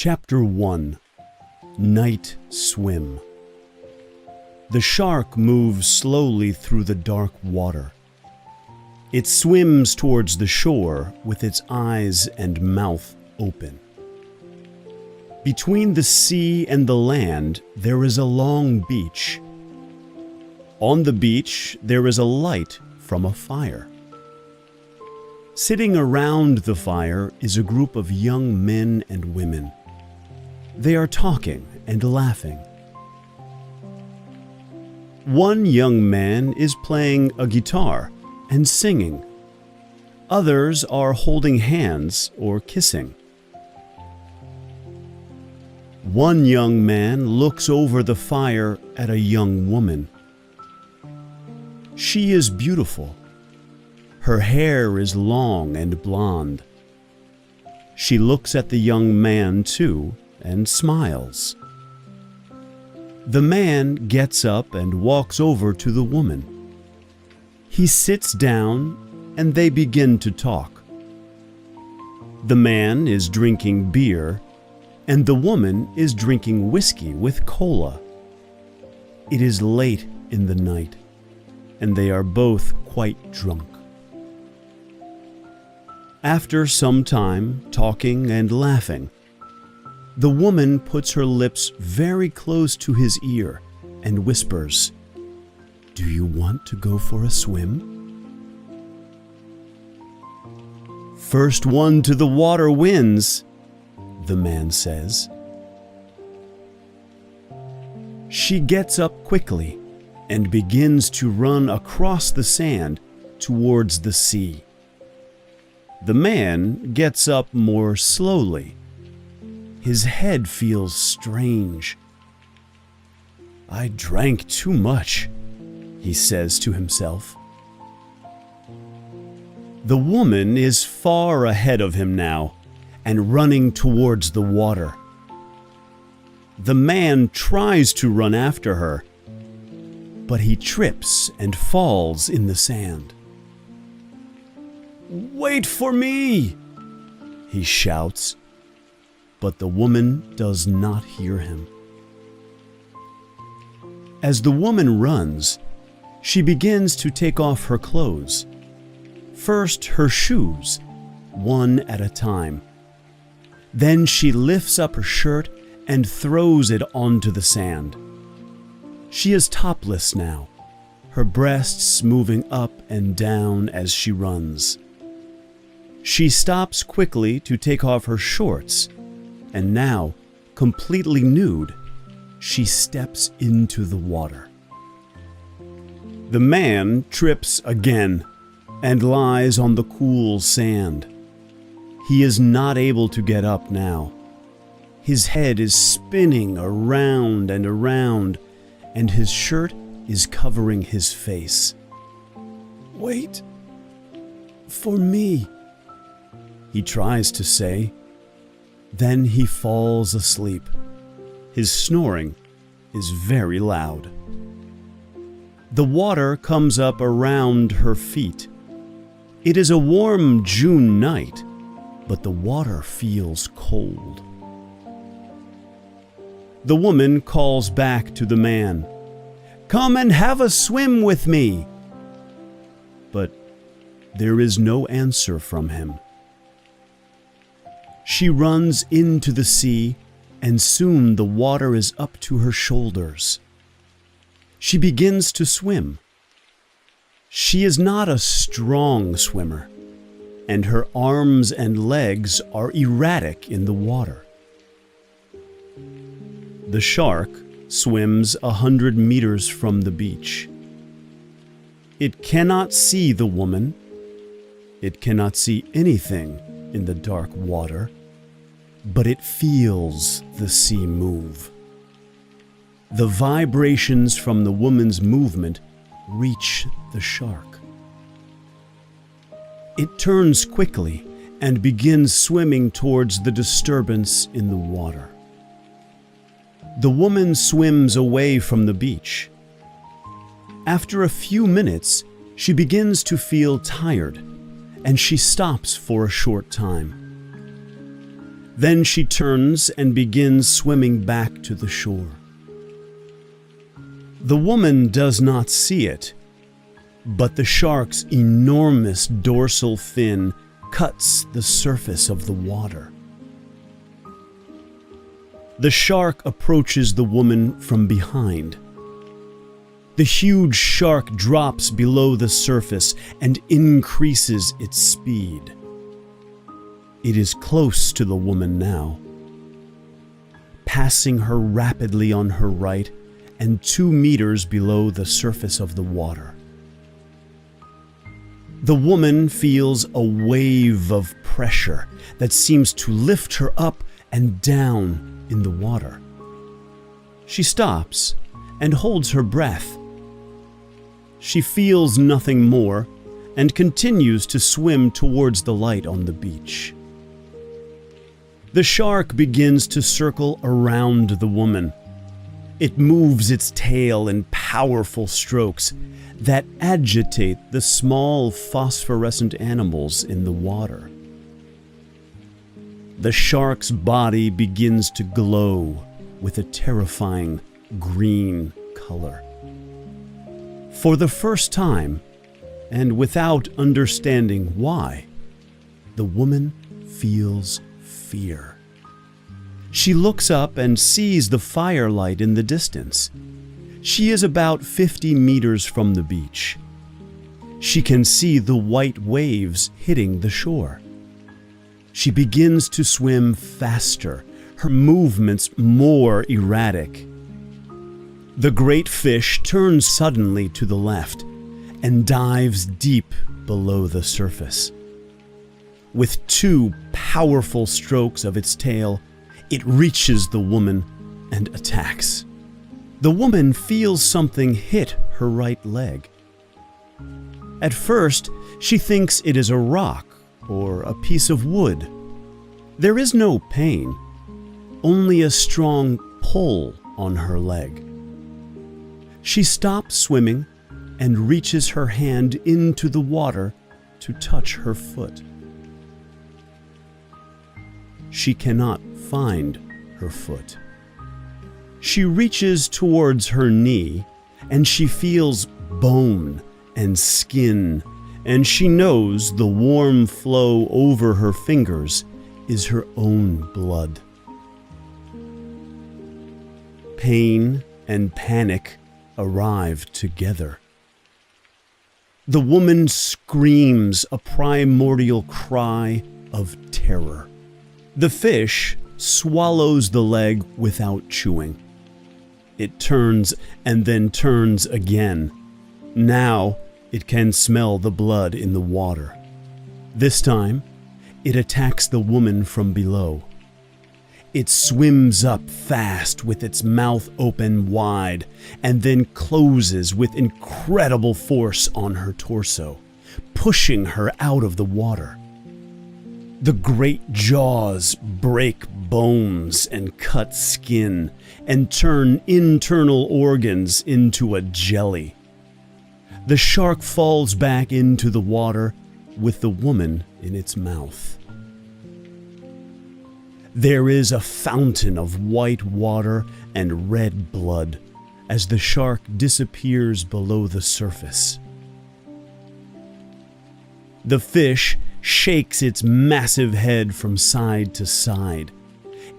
Chapter 1. Night Swim. The shark moves slowly through the dark water. It swims towards the shore with its eyes and mouth open. Between the sea and the land, there is a long beach. On the beach, there is a light from a fire. Sitting around the fire is a group of young men and women. They are talking and laughing. One young man is playing a guitar and singing. Others are holding hands or kissing. One young man looks over the fire at a young woman. She is beautiful. Her hair is long and blonde. She looks at the young man too and smiles. The man gets up and walks over to the woman. He sits down and they begin to talk. The man is drinking beer and the woman is drinking whiskey with cola. It is late in the night and they are both quite drunk. After some time talking and laughing, the woman puts her lips very close to his ear and whispers, "Do you want to go for a swim?" "First one to the water wins," the man says. She gets up quickly and begins to run across the sand towards the sea. The man gets up more slowly. His head feels strange. "I drank too much," he says to himself. The woman is far ahead of him now and running towards the water. The man tries to run after her, but he trips and falls in the sand. "Wait for me!" he shouts, but the woman does not hear him. As the woman runs, she begins to take off her clothes. First her shoes, one at a time. Then she lifts up her shirt and throws it onto the sand. She is topless now, her breasts moving up and down as she runs. She stops quickly to take off her shorts, and now, completely nude, she steps into the water. The man trips again and lies on the cool sand. He is not able to get up now. His head is spinning around and around, and his shirt is covering his face. "Wait for me," he tries to say. Then he falls asleep. His snoring is very loud. The water comes up around her feet. It is a warm June night, but the water feels cold. The woman calls back to the man, "Come and have a swim with me." But there is no answer from him. She runs into the sea, and soon the water is up to her shoulders. She begins to swim. She is not a strong swimmer, and her arms and legs are erratic in the water. The shark swims 100 meters from the beach. It cannot see the woman. It cannot see anything in the dark water, but it feels the sea move. The vibrations from the woman's movement reach the shark. It turns quickly and begins swimming towards the disturbance in the water. The woman swims away from the beach. After a few minutes, she begins to feel tired, and she stops for a short time. Then she turns and begins swimming back to the shore. The woman does not see it, but the shark's enormous dorsal fin cuts the surface of the water. The shark approaches the woman from behind. The huge shark drops below the surface and increases its speed. It is close to the woman now, passing her rapidly on her right and 2 meters below the surface of the water. The woman feels a wave of pressure that seems to lift her up and down in the water. She stops and holds her breath. She feels nothing more and continues to swim towards the light on the beach. The shark begins to circle around the woman. It moves its tail in powerful strokes that agitate the small phosphorescent animals in the water. The shark's body begins to glow with a terrifying green color. For the first time, and without understanding why, the woman feels fear. She looks up and sees the firelight in the distance. She is about 50 meters from the beach. She can see the white waves hitting the shore. She begins to swim faster, her movements more erratic. The great fish turns suddenly to the left and dives deep below the surface. With 2 powerful strokes of its tail, it reaches the woman and attacks. The woman feels something hit her right leg. At first, she thinks it is a rock or a piece of wood. There is no pain, only a strong pull on her leg. She stops swimming and reaches her hand into the water to touch her foot. She cannot find her foot. She reaches towards her knee, and she feels bone and skin, and she knows the warm flow over her fingers is her own blood. Pain and panic arrive together. The woman screams a primordial cry of terror. The fish swallows the leg without chewing. It turns and then turns again. Now it can smell the blood in the water. This time, it attacks the woman from below. It swims up fast with its mouth open wide and then closes with incredible force on her torso, pushing her out of the water. The great jaws break bones and cut skin and turn internal organs into a jelly. The shark falls back into the water with the woman in its mouth. There is a fountain of white water and red blood as the shark disappears below the surface. The fish shakes its massive head from side to side.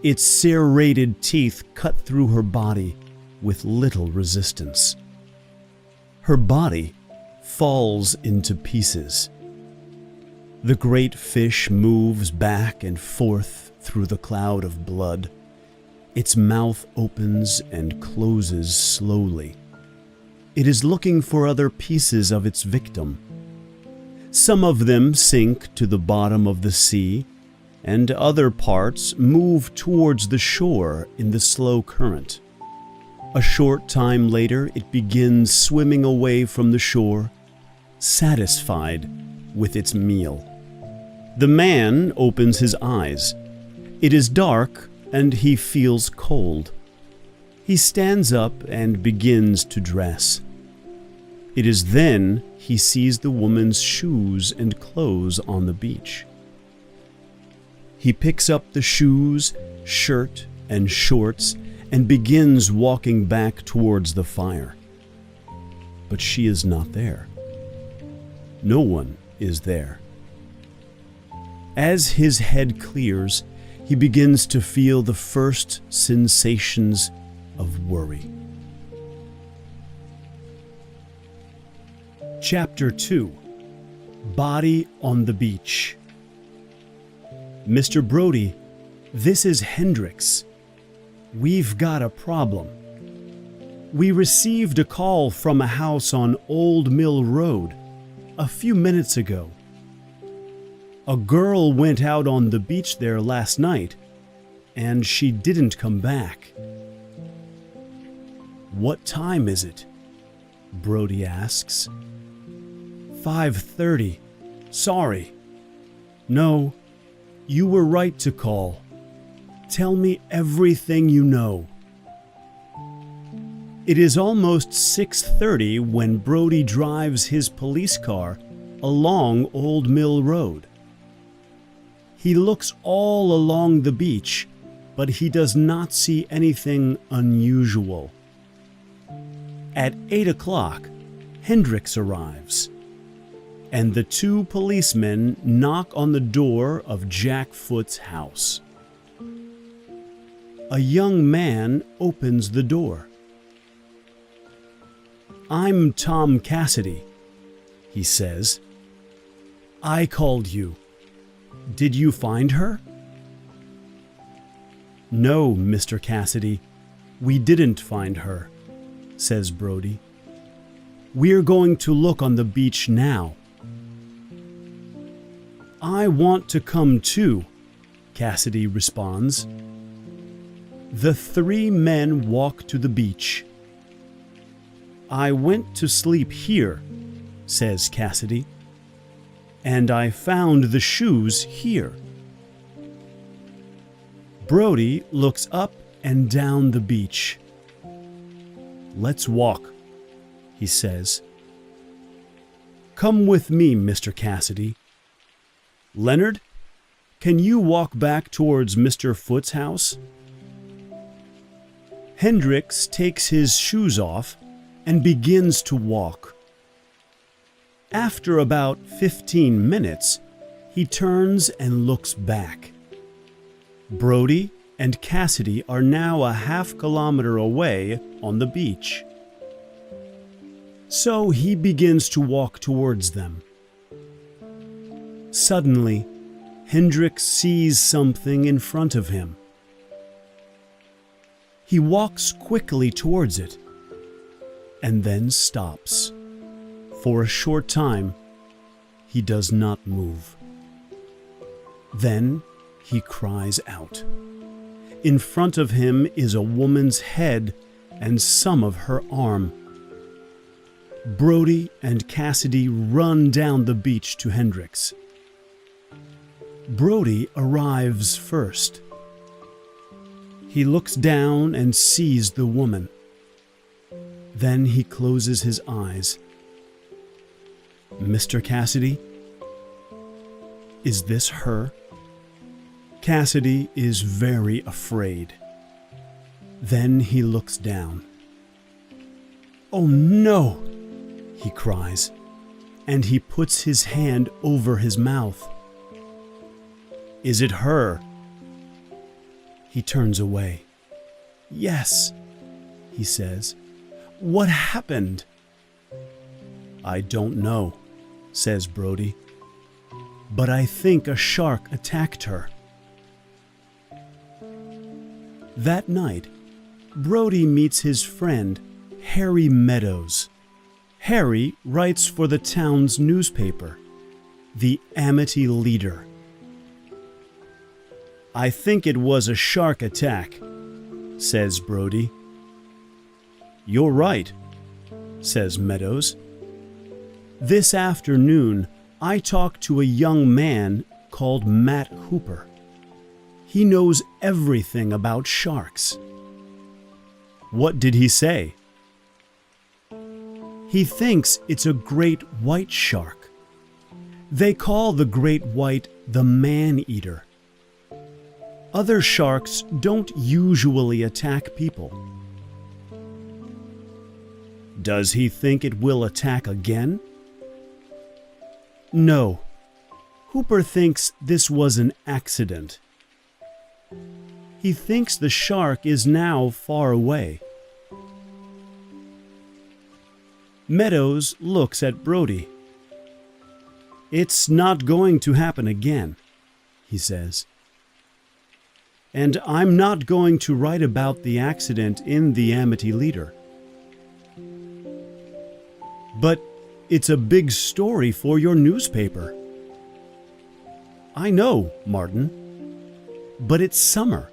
Its serrated teeth cut through her body with little resistance. Her body falls into pieces. The great fish moves back and forth through the cloud of blood. Its mouth opens and closes slowly. It is looking for other pieces of its victim. Some of them sink to the bottom of the sea, and other parts move towards the shore in the slow current. A short time later, it begins swimming away from the shore, satisfied with its meal. The man opens his eyes. It is dark, and he feels cold. He stands up and begins to dress. It is then he sees the woman's shoes and clothes on the beach. He picks up the shoes, shirt, and shorts and begins walking back towards the fire. But she is not there. No one is there. As his head clears, he begins to feel the first sensations of worry. Chapter 2. Body on the Beach. Mr. Brody, this is Hendricks. We've got a problem. We received a call from a house on Old Mill Road a few minutes ago. A girl went out on the beach there last night, and she didn't come back. What time is it? Brody asks. 5:30. Sorry. No, you were right to call. Tell me everything you know. It is almost 6:30 when Brody drives his police car along Old Mill Road. He looks all along the beach, but he does not see anything unusual. At 8 o'clock, Hendricks arrives, and the two policemen knock on the door of Jack Foot's house. A young man opens the door. "I'm Tom Cassidy," he says. "I called you. Did you find her?" "No, Mr. Cassidy, we didn't find her," says Brody. "We're going to look on the beach now." "I want to come too," Cassidy responds. The three men walk to the beach. "I went to sleep here," says Cassidy, "and I found the shoes here." Brody looks up and down the beach. "Let's walk," he says. "Come with me, Mr. Cassidy. Leonard, can you walk back towards Mr. Foot's house?" Hendricks takes his shoes off and begins to walk. After about 15 minutes, he turns and looks back. Brody and Cassidy are now a half-kilometer away on the beach. So he begins to walk towards them. Suddenly, Hendricks sees something in front of him. He walks quickly towards it, and then stops. For a short time, he does not move. Then he cries out. In front of him is a woman's head and some of her arm. Brody and Cassidy run down the beach to Hendricks. Brody arrives first. He looks down and sees the woman. Then he closes his eyes. "Mr. Cassidy, is this her?" Cassidy is very afraid. Then he looks down. "Oh no!" he cries, and he puts his hand over his mouth. "Is it her?" He turns away. "Yes," he says. "What happened?" "I don't know," says Brody, "but I think a shark attacked her." That night, Brody meets his friend, Harry Meadows. Harry writes for the town's newspaper, the Amity Leader. "I think it was a shark attack," says Brody. "You're right," says Meadows. "This afternoon, I talked to a young man called Matt Hooper. He knows everything about sharks." "What did he say?" "He thinks it's a great white shark. They call the great white the man-eater. Other sharks don't usually attack people. Does he think it will attack again? No. Hooper thinks this was an accident. He thinks the shark is now far away. Meadows looks at Brody. "It's not going to happen again," he says. "And I'm not going to write about the accident in the Amity Leader." "But it's a big story for your newspaper." "I know, Martin. But it's summer,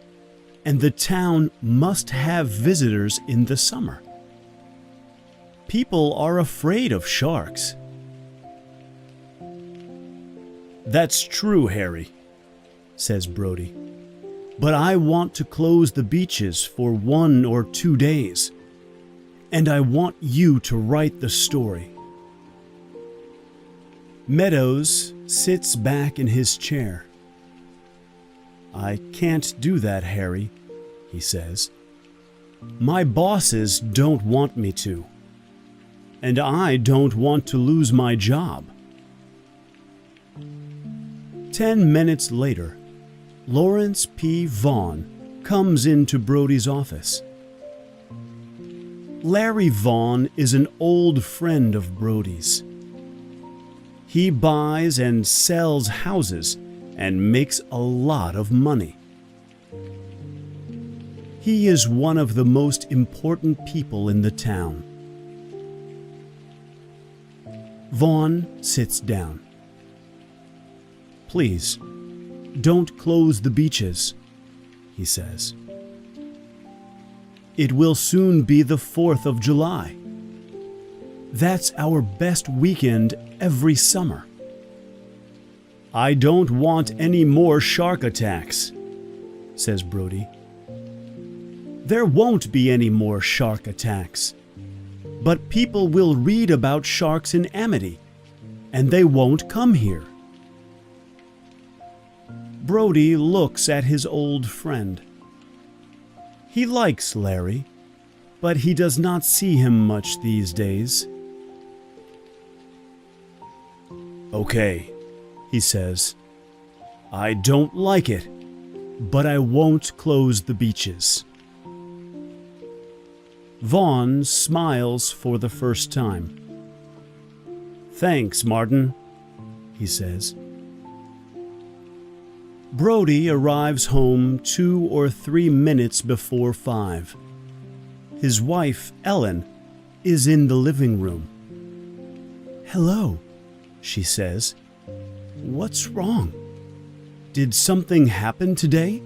and the town must have visitors in the summer. People are afraid of sharks." "That's true, Harry," says Brody. "But I want to close the beaches for 1 or 2 days, and I want you to write the story." Meadows sits back in his chair. "I can't do that, Harry," he says. "My bosses don't want me to, and I don't want to lose my job." 10 minutes later, Lawrence P. Vaughn comes into Brody's office. Larry Vaughn is an old friend of Brody's. He buys and sells houses and makes a lot of money. He is one of the most important people in the town. Vaughn sits down. "Please, don't close the beaches," he says. "It will soon be the 4th of July. That's our best weekend every summer." "I don't want any more shark attacks," says Brody. "There won't be any more shark attacks. But people will read about sharks in Amity, and they won't come here." Brody looks at his old friend. He likes Larry, but he does not see him much these days. "Okay," he says. "I don't like it, but I won't close the beaches." Vaughn smiles for the first time. "Thanks, Martin," he says. Brody arrives home 2 or 3 minutes before 5. His wife, Ellen, is in the living room. "Hello," she says. "What's wrong? Did something happen today?"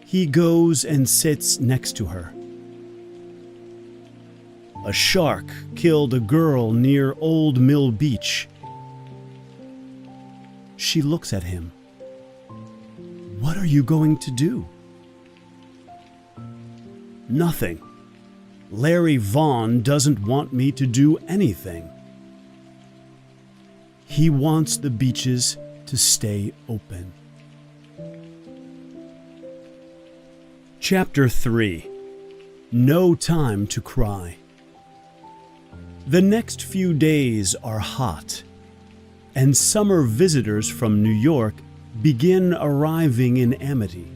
He goes and sits next to her. "A shark killed a girl near Old Mill Beach." She looks at him. "What are you going to do?" "Nothing. Larry Vaughn doesn't want me to do anything. He wants the beaches to stay open." Chapter 3. No Time to Cry. The next few days are hot, and summer visitors from New York begin arriving in Amity.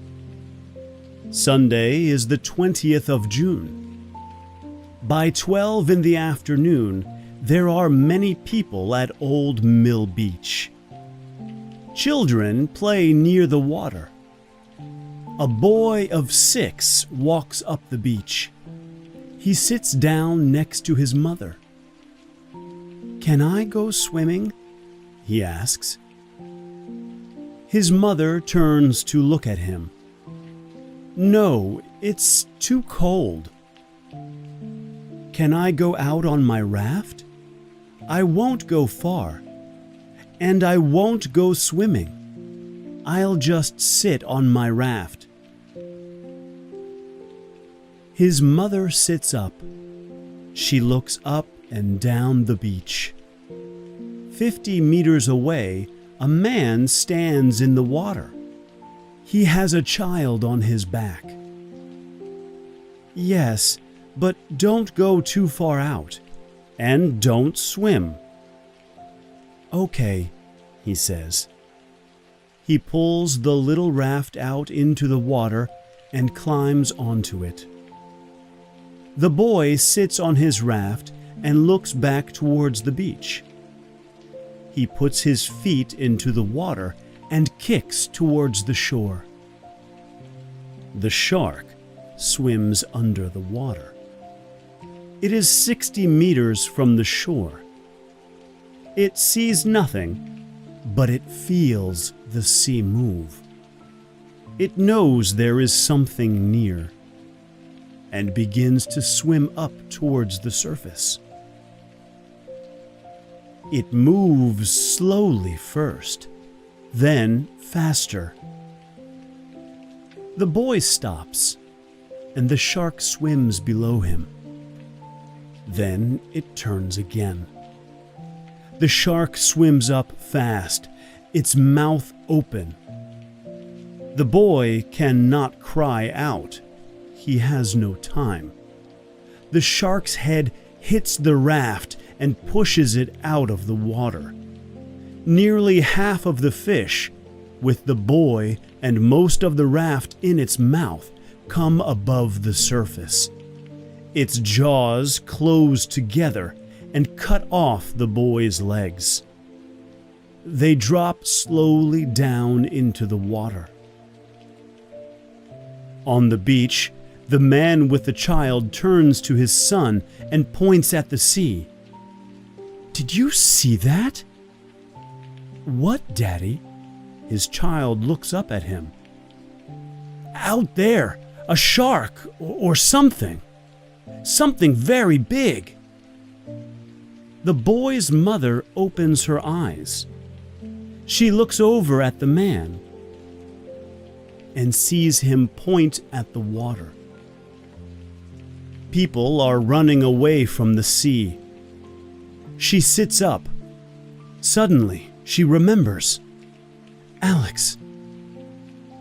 Sunday is the 20th of June. By 12 in the afternoon, there are many people at Old Mill Beach. Children play near the water. A boy of 6 walks up the beach. He sits down next to his mother. "Can I go swimming?" he asks. His mother turns to look at him. "No, it's too cold." "Can I go out on my raft?" "I won't go far. And I won't go swimming. I'll just sit on my raft." His mother sits up. She looks up and down the beach. 50 meters away, a man stands in the water. He has a child on his back. Yes, but don't go too far out. And don't swim. Okay, he says. He pulls the little raft out into the water and climbs onto it. The boy sits on his raft and looks back towards the beach. He puts his feet into the water and kicks towards the shore. The shark swims under the water. It is 60 meters from the shore. It sees nothing, but it feels the sea move. It knows there is something near and begins to swim up towards the surface. It moves slowly first, then faster. The boy stops, and the shark swims below him. Then it turns again. The shark swims up fast, its mouth open. The boy cannot cry out. He has no time. The shark's head hits the raft and pushes it out of the water. Nearly half of the fish, with the boy and most of the raft in its mouth, come above the surface. Its jaws close together and cut off the boy's legs. They drop slowly down into the water. On the beach, the man with the child turns to his son and points at the sea. "Did you see that?" "What, Daddy?" His child looks up at him. "Out there, a shark or something. Something very big." The boy's mother opens her eyes. She looks over at the man and sees him point at the water. People are running away from the sea. She sits up. Suddenly, she remembers. "Alex,"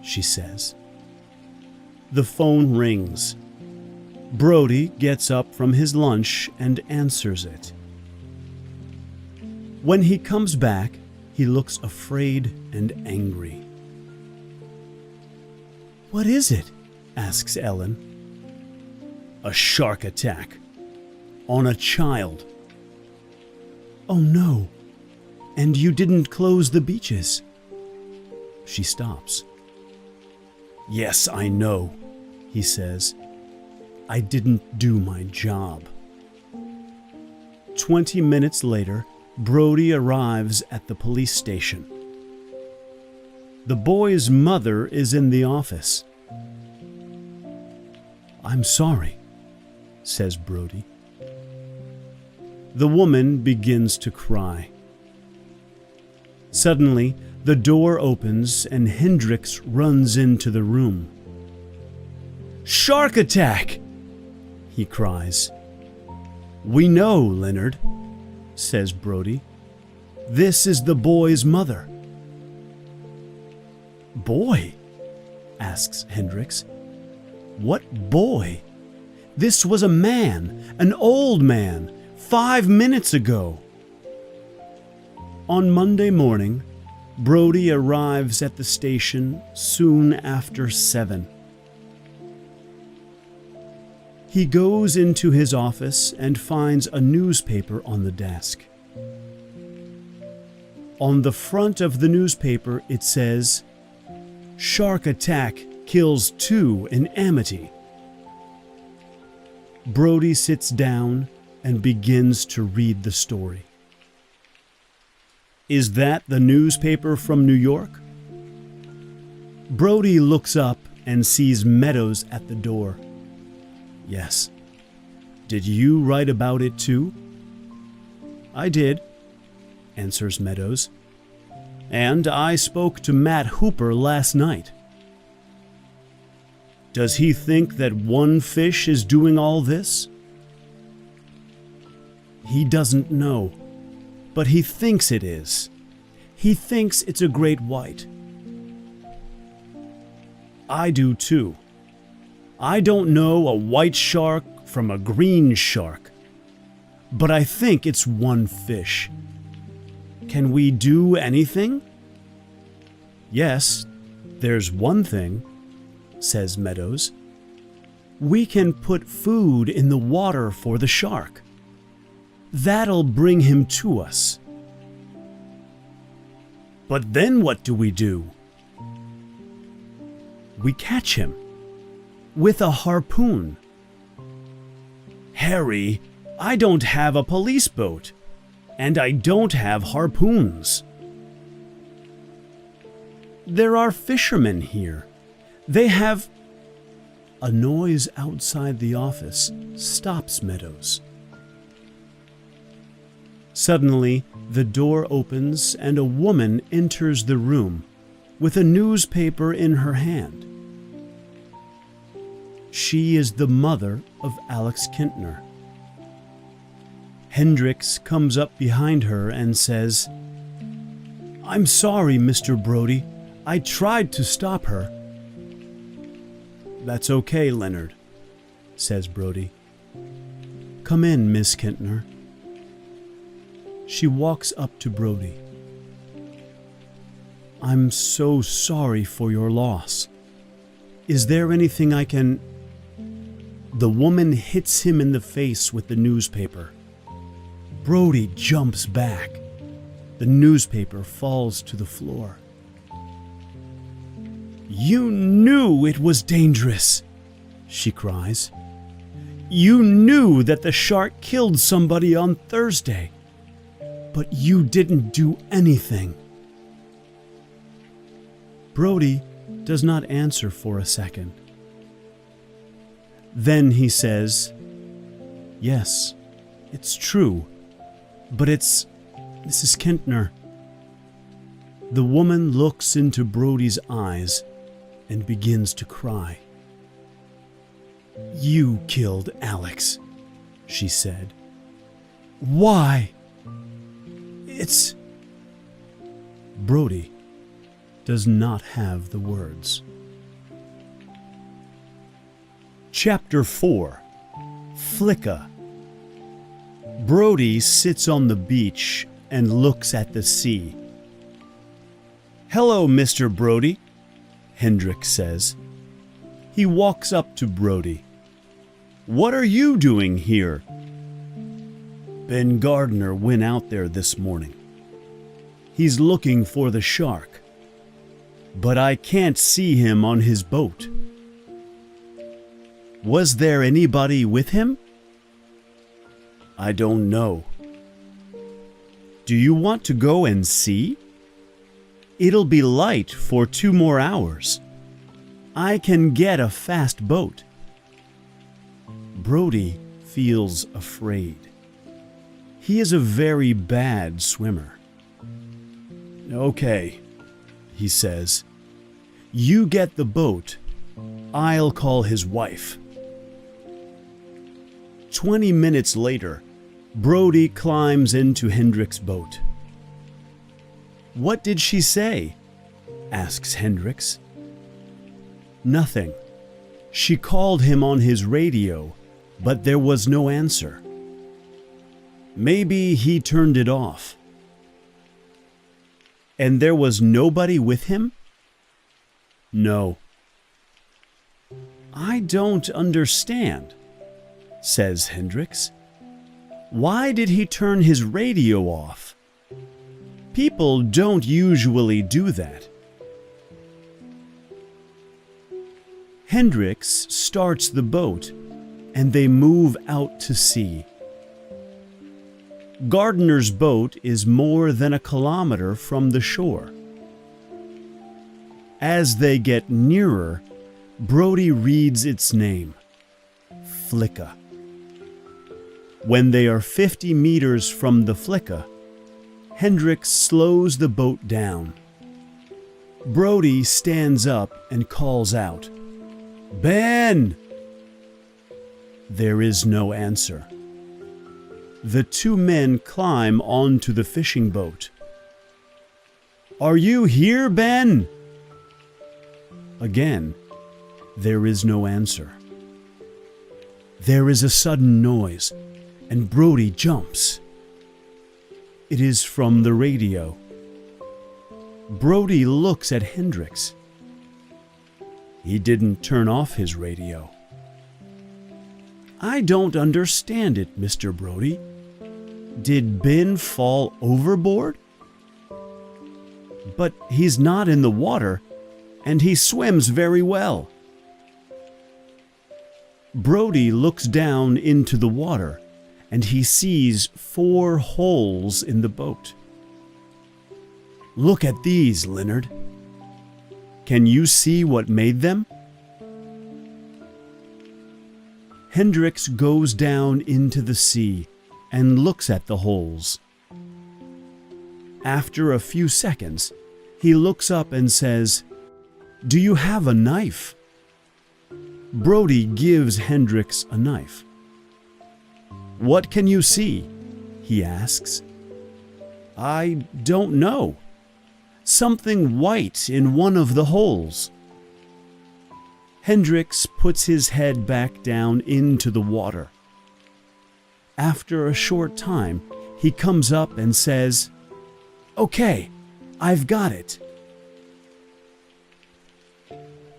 she says. The phone rings. Brody gets up from his lunch and answers it. When he comes back, he looks afraid and angry. "What is it?" asks Ellen. "A shark attack. On a child." "Oh no. And you didn't close the beaches." She stops. "Yes, I know," he says. "I didn't do my job." 20 minutes later, Brody arrives at the police station. The boy's mother is in the office. "I'm sorry," says Brody. The woman begins to cry. Suddenly, the door opens and Hendricks runs into the room. "Shark attack!" he cries. "We know, Leonard," says Brody. "This is the boy's mother." "Boy?" asks Hendricks. "What boy? This was a man, an old man, 5 minutes ago." On Monday morning, Brody arrives at the station soon after 7. He goes into his office and finds a newspaper on the desk. On the front of the newspaper it says, "Shark attack kills 2 in Amity." Brody sits down and begins to read the story. "Is that the newspaper from New York?" Brody looks up and sees Meadows at the door. "Yes." "Did you write about it too?" "I did," answers Meadows. "And I spoke to Matt Hooper last night." "Does he think that one fish is doing all this?" "He doesn't know, but he thinks it is. He thinks it's a great white." I do too. I don't know a white shark from a green shark, but I think it's one fish. Can we do anything? Yes, there's one thing, says Meadows. We can put food in the water for the shark. That'll bring him to us. But then what do we do? We catch him with a harpoon. Harry, I don't have a police boat, and I don't have harpoons. There are fishermen here. They have... A noise outside the office stops Meadows. Suddenly, the door opens and a woman enters the room with a newspaper in her hand. She is the mother of Alex Kintner. Hendricks comes up behind her and says, "I'm sorry, Mr. Brody. I tried to stop her." "That's okay, Leonard," says Brody. "Come in, Miss Kintner." She walks up to Brody. "I'm so sorry for your loss. Is there anything I can..." The woman hits him in the face with the newspaper. Brody jumps back. The newspaper falls to the floor. "You knew it was dangerous," she cries. "You knew that the shark killed somebody on Thursday, but you didn't do anything." Brody does not answer for a second. Then he says, "Yes, it's true, but it's Mrs. Kintner." The woman looks into Brody's eyes and begins to cry. "You killed Alex," she said. "Why?" "It's..." Brody does not have the words. Chapter 4. Flicka. Brody sits on the beach and looks at the sea. "Hello, Mr. Brody," Hendricks says. He walks up to Brody. "What are you doing here?" "Ben Gardner went out there this morning. He's looking for the shark, but I can't see him on his boat." "Was there anybody with him?" "I don't know." "Do you want to go and see? It'll be light for 2 more hours. I can get a fast boat." Brody feels afraid. He is a very bad swimmer. "Okay," he says. "You get the boat. I'll call his wife." 20 minutes later, Brody climbs into Hendricks' boat. "What did she say?" asks Hendricks. "Nothing. She called him on his radio, but there was no answer. Maybe he turned it off." "And there was nobody with him?" "No." "I don't understand," says Hendricks. "Why did he turn his radio off? People don't usually do that." Hendricks starts the boat, and they move out to sea. Gardner's boat is more than a kilometer from the shore. As they get nearer, Brody reads its name, Flicka. When they are 50 meters from the Flicka, Hendricks slows the boat down. Brody stands up and calls out, "Ben!" There is no answer. The 2 men climb onto the fishing boat. "Are you here, Ben?" Again, There is no answer. There is a sudden noise, and Brody jumps. It is from the radio. Brody looks at Hendricks. He didn't turn off his radio. I don't understand it, Mr. Brody. Did Ben fall overboard? But he's not in the water, and he swims very well. Brody looks down into the water, and he sees 4 holes in the boat. Look at these, Leonard. Can you see what made them? Hendricks goes down into the sea and looks at the holes. After a few seconds, he looks up and says, "Do you have a knife?" Brody gives Hendricks a knife. "What can you see?" he asks. "I don't know. Something white in one of the holes." Hendricks puts his head back down into the water. After a short time, he comes up and says, "Okay, I've got it."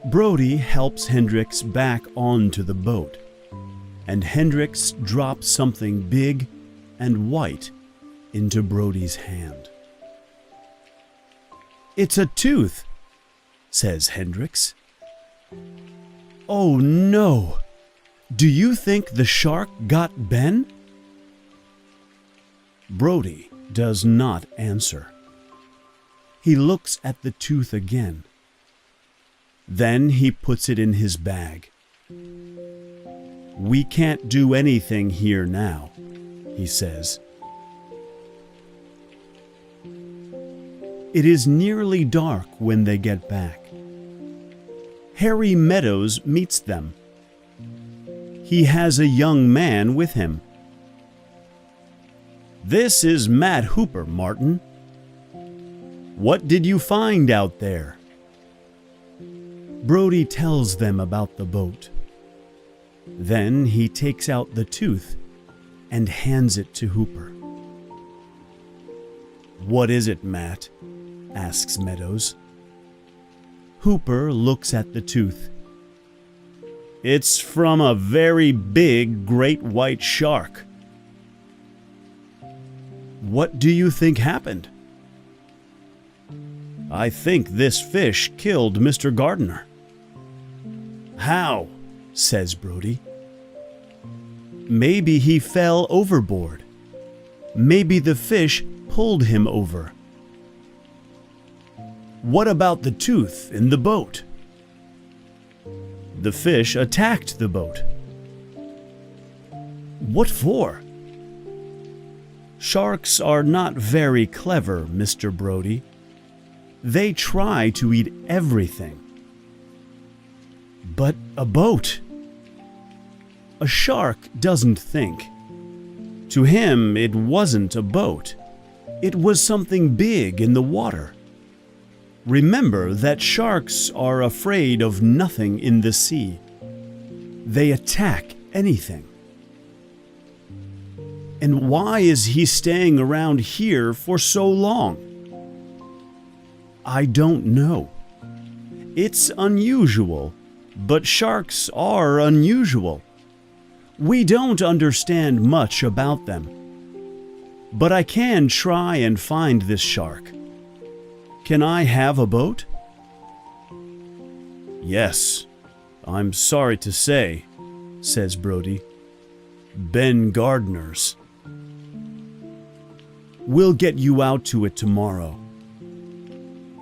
Brody helps Hendricks back onto the boat, and Hendricks drops something big and white into Brody's hand. "It's a tooth," says Hendricks. "Oh no! Do you think the shark got Ben?" Brody does not answer. He looks at the tooth again. Then he puts it in his bag. "We can't do anything here now," he says. It is nearly dark when they get back. Harry Meadows meets them. He has a young man with him. "This is Matt Hooper, Martin. What did you find out there?" Brody tells them about the boat. Then he takes out the tooth and hands it to Hooper. "What is it, Matt?" asks Meadows. Hooper looks at the tooth. "It's from a very big great white shark." "What do you think happened?" "I think this fish killed Mr. Gardner." "How?" says Brody. "Maybe he fell overboard. Maybe the fish pulled him over." "What about the tooth in the boat?" "The fish attacked the boat." "What for?" "Sharks are not very clever, Mr. Brody. They try to eat everything." "But a boat?" "A shark doesn't think. To him, it wasn't a boat. It was something big in the water. Remember that sharks are afraid of nothing in the sea. They attack anything." "And why is he staying around here for so long?" "I don't know. It's unusual, but sharks are unusual. We don't understand much about them. But I can try and find this shark. Can I have a boat?" "Yes, I'm sorry to say," says Brody. "Ben Gardner's." "We'll get you out to it tomorrow."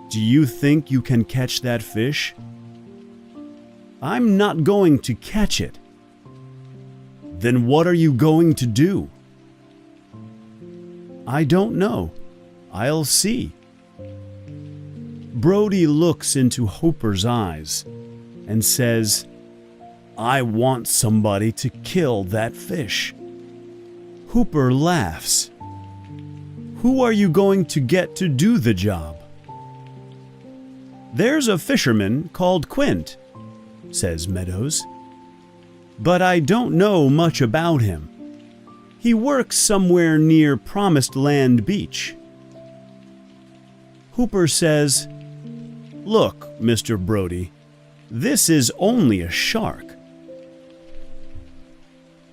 "Do you think you can catch that fish?" "I'm not going to catch it." "Then what are you going to do?" "I don't know. I'll see." Brody looks into Hooper's eyes and says, "I want somebody to kill that fish." Hooper laughs. "Who are you going to get to do the job?" "There's a fisherman called Quint. says Meadows. "But I don't know much about him. He works somewhere near Promised Land Beach." Hooper says, "Look, Mr. Brody, this is only a shark."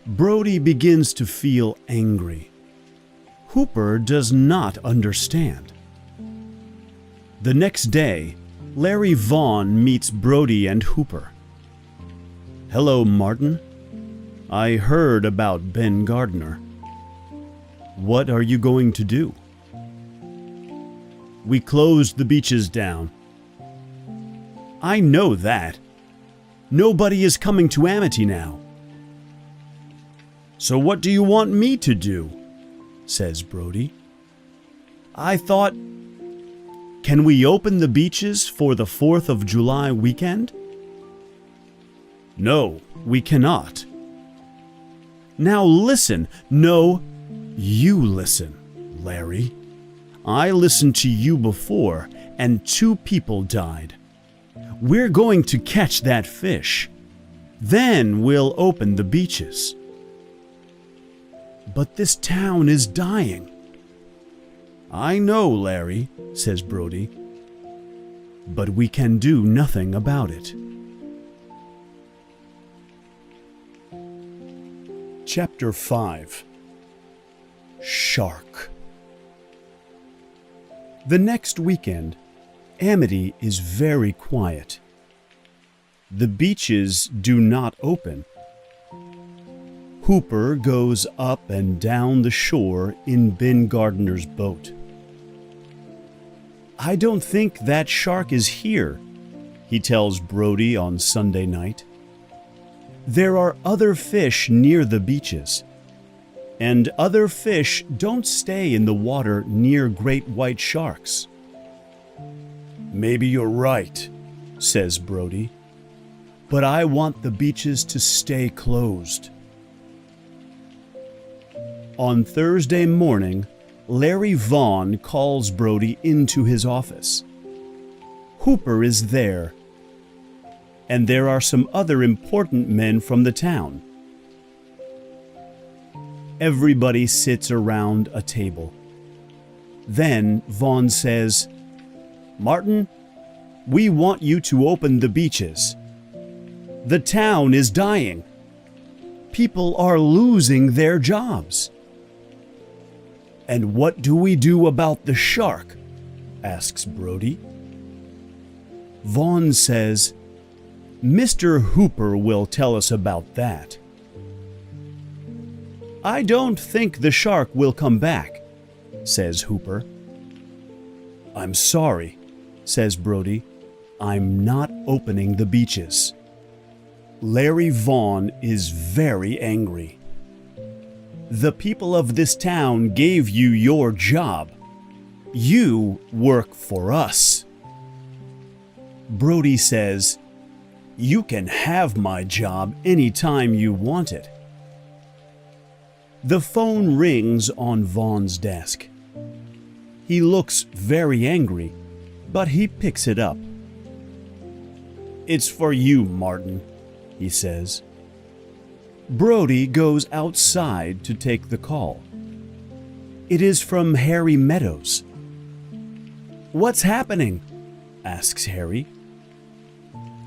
Brody begins to feel angry. Hooper does not understand. The next day, Larry Vaughn meets Brody and Hooper. "Hello, Martin. I heard about Ben Gardner. What are you going to do?" "We closed the beaches down." "I know that. Nobody is coming to Amity now." "So what do you want me to do?" says Brody. "I thought, can we open the beaches for the 4th of July weekend?" "No, we cannot." "Now listen." "No, you listen, Larry. I listened to you before, and 2 people died. We're going to catch that fish. Then we'll open the beaches." "But this town is dying." "I know, Larry," says Brody. "But we can do nothing about it." Chapter 5. Shark. The next weekend, Amity is very quiet. The beaches do not open. Hooper goes up and down the shore in Ben Gardner's boat. "I don't think that shark is here," he tells Brody on Sunday night. "There are other fish near the beaches, and other fish don't stay in the water near great white sharks." "Maybe you're right," says Brody, "but I want the beaches to stay closed." On Thursday morning, Larry Vaughn calls Brody into his office. Hooper is there, and there are some other important men from the town. Everybody sits around a table. Then Vaughn says, "Martin, we want you to open the beaches. The town is dying. People are losing their jobs." "And what do we do about the shark?" asks Brody. Vaughn says, "Mr. Hooper will tell us about that." "I don't think the shark will come back," says Hooper. "I'm sorry," says Brody. "I'm not opening the beaches." Larry Vaughn is very angry. "The people of this town gave you your job. You work for us." Brody says, "You can have my job anytime you want it." The phone rings on Vaughn's desk. He looks very angry, but he picks it up. "It's for you, Martin," he says. Brody goes outside to take the call. It is from Harry Meadows. "What's happening?" asks Harry.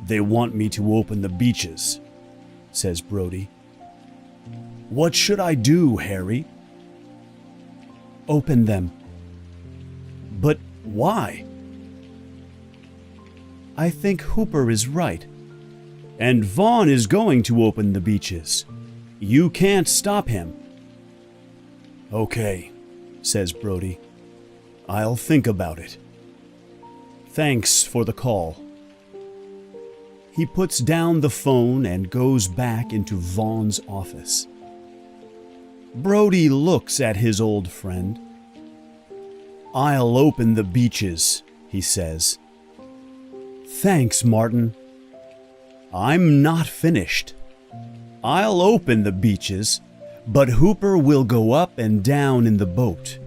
"They want me to open the beaches," says Brody. "What should I do, Harry?" "Open them." "But why?" "I think Hooper is right. And Vaughn is going to open the beaches. You can't stop him." "Okay," says Brody. "I'll think about it. Thanks for the call." He puts down the phone and goes back into Vaughn's office. Brody looks at his old friend. "I'll open the beaches," he says. "Thanks, Martin. I'm not finished. I'll open the beaches, but Hooper will go up and down in the boat.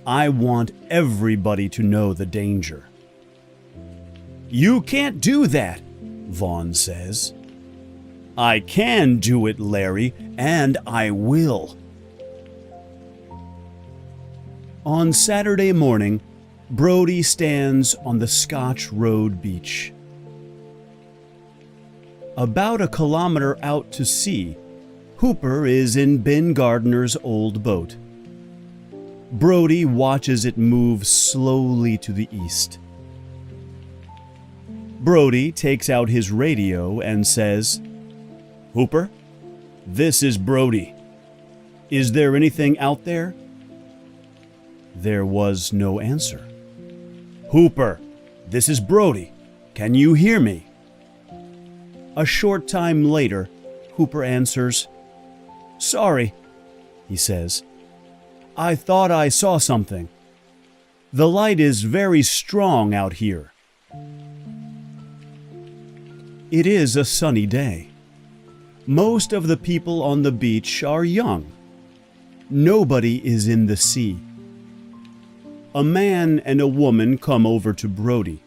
I want everybody to know the danger." "You can't do that," Vaughn says. I can do it, Larry, and I will. On Saturday morning, Brody stands on the Scotch Road beach. About a kilometer out to sea, Hooper is in Ben Gardner's old boat. Brody watches it move slowly to the east. Brody takes out his radio and says, Hooper, this is Brody. Is there anything out there? There was no answer. Hooper, this is Brody. Can you hear me? A short time later, Hooper answers, Sorry, he says. I thought I saw something. The light is very strong out here. It is a sunny day. Most of the people on the beach are young. Nobody is in the sea. A man and a woman come over to Brody.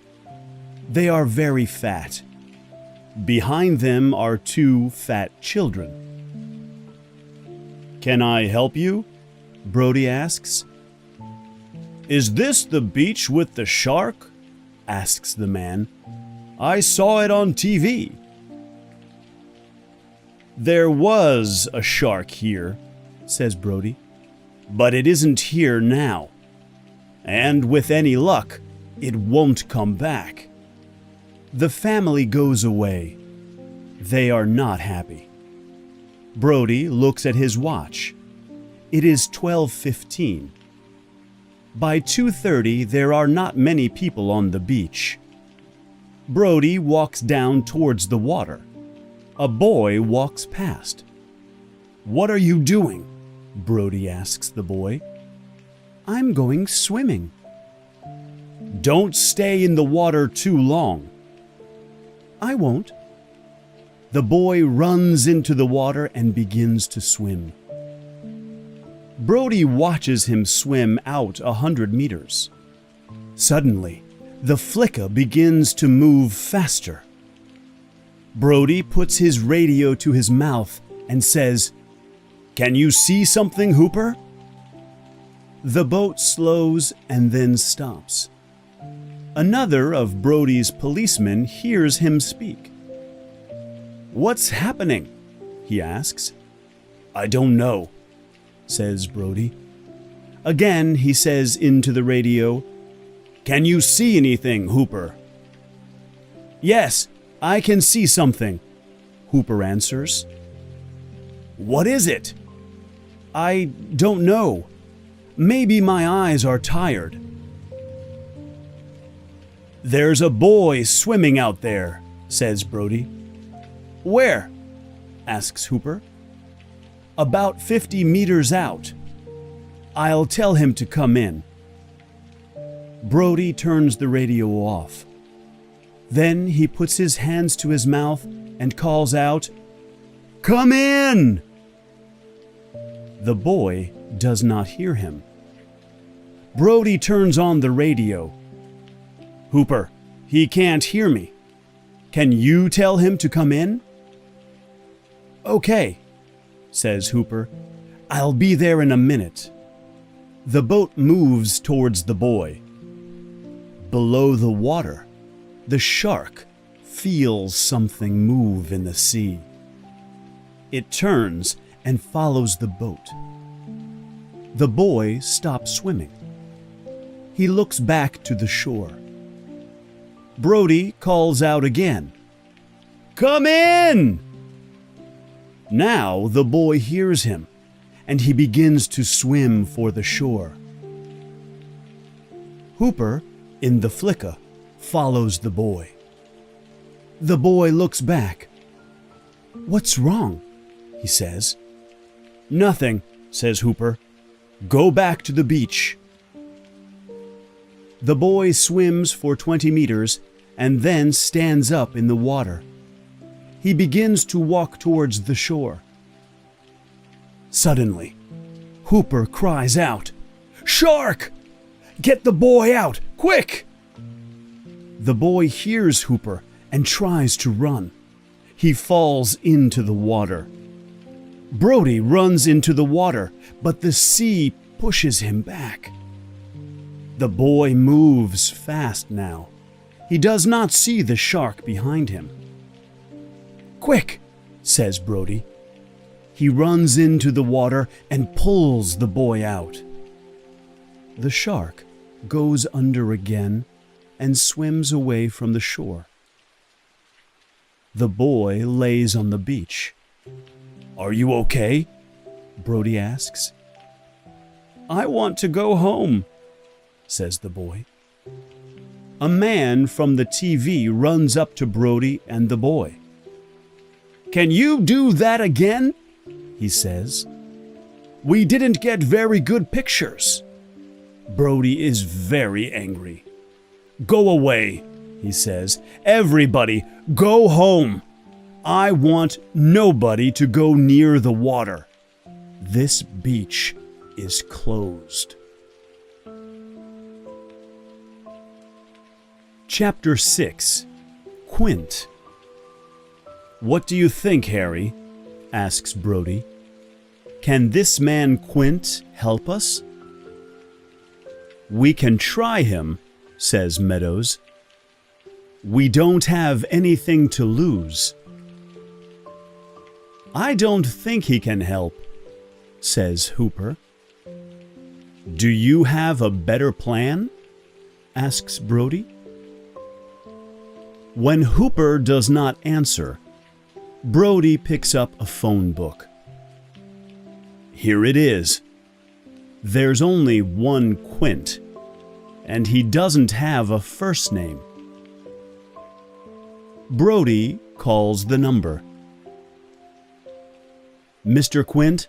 They are very fat. Behind them are two fat children. Can I help you? Brody asks. Is this the beach with the shark? Asks the man. I saw it on TV. There was a shark here, says Brody, but it isn't here now. And with any luck, it won't come back. The family goes away. They are not happy. Brody looks at his watch. It is 12:15. By 2:30, there are not many people on the beach. Brody walks down towards the water. A boy walks past. What are you doing? Brody asks the boy. I'm going swimming. Don't stay in the water too long. I won't. The boy runs into the water and begins to swim. Brody watches him swim out 100 meters. Suddenly, the flicker begins to move faster. Brody puts his radio to his mouth and says, Can you see something, Hooper? The boat slows and then stops. Another of Brody's policemen hears him speak. What's happening? He asks. I don't know, says Brody. Again, he says into the radio, Can you see anything, Hooper? Yes, I can see something, Hooper answers. What is it? I don't know. Maybe my eyes are tired. There's a boy swimming out there, says Brody. Where? Asks Hooper. About 50 meters out. I'll tell him to come in. Brody turns the radio off. Then he puts his hands to his mouth and calls out, Come in! The boy does not hear him. Brody turns on the radio. Hooper, he can't hear me. Can you tell him to come in? Okay, says Hooper. I'll be there in a minute. The boat moves towards the boy. Below the water, the shark feels something move in the sea. It turns and follows the boat. The boy stops swimming. He looks back to the shore. Brody calls out again, Come in! Now the boy hears him, and he begins to swim for the shore. Hooper, in the flicker, follows the boy. The boy looks back. What's wrong? He says. Nothing, says Hooper. Go back to the beach. The boy swims for 20 meters and then stands up in the water. He begins to walk towards the shore. Suddenly, Hooper cries out, Shark! Get the boy out, quick! The boy hears Hooper and tries to run. He falls into the water. Brody runs into the water, but the sea pushes him back. The boy moves fast now. He does not see the shark behind him. "Quick," says Brody. He runs into the water and pulls the boy out. The shark goes under again and swims away from the shore. The boy lays on the beach. "Are you okay?" Brody asks. "I want to go home," says the boy. A man from the TV runs up to Brody and the boy. "Can you do that again?" he says. "We didn't get very good pictures." Brody is very angry. "Go away," he says. "Everybody, go home. I want nobody to go near the water. This beach is closed." Chapter 6. Quint. "What do you think, Harry?" asks Brody. "Can this man Quint help us?" "We can try him," says Meadows. "We don't have anything to lose." "I don't think he can help," says Hooper. "Do you have a better plan?" asks Brody. When Hooper does not answer, Brody picks up a phone book. Here it is. There's only one Quint, and he doesn't have a first name. Brody calls the number. "Mr. Quint,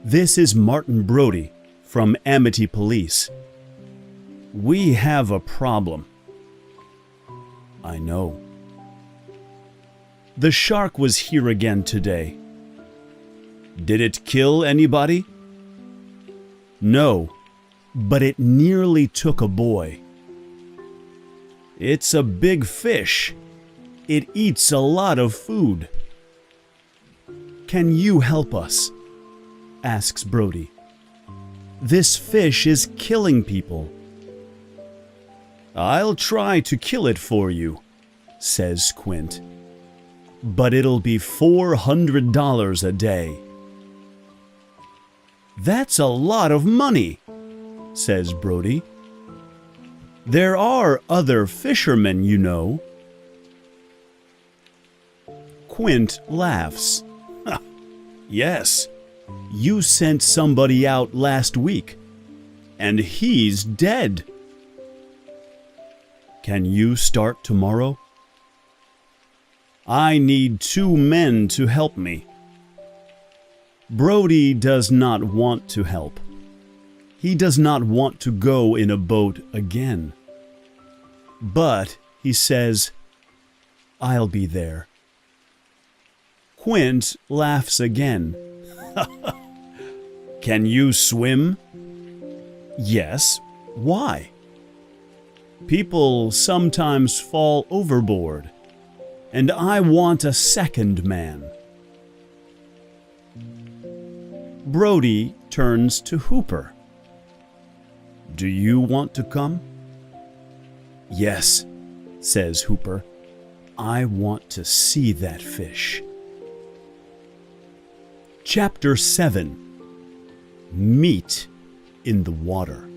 this is Martin Brody from Amity Police. We have a problem." "I know." "The shark was here again today." "Did it kill anybody?" "No, but it nearly took a boy." "It's a big fish. It eats a lot of food." "Can you help us?" asks Brody. "This fish is killing people." "I'll try to kill it for you," says Quint. "But it'll be $400 a day." "That's a lot of money," says Brody. "There are other fishermen, you know." Quint laughs. "Yes, you sent somebody out last week, and he's dead." "Can you start tomorrow?" "I need 2 men to help me." Brody does not want to help. He does not want to go in a boat again. But he says, "I'll be there." Quint laughs again. "Can you swim?" "Yes. Why?" "People sometimes fall overboard, and I want a second man." Brody turns to Hooper. "Do you want to come?" "Yes," says Hooper. "I want to see that fish." Chapter 7. Meat in the Water.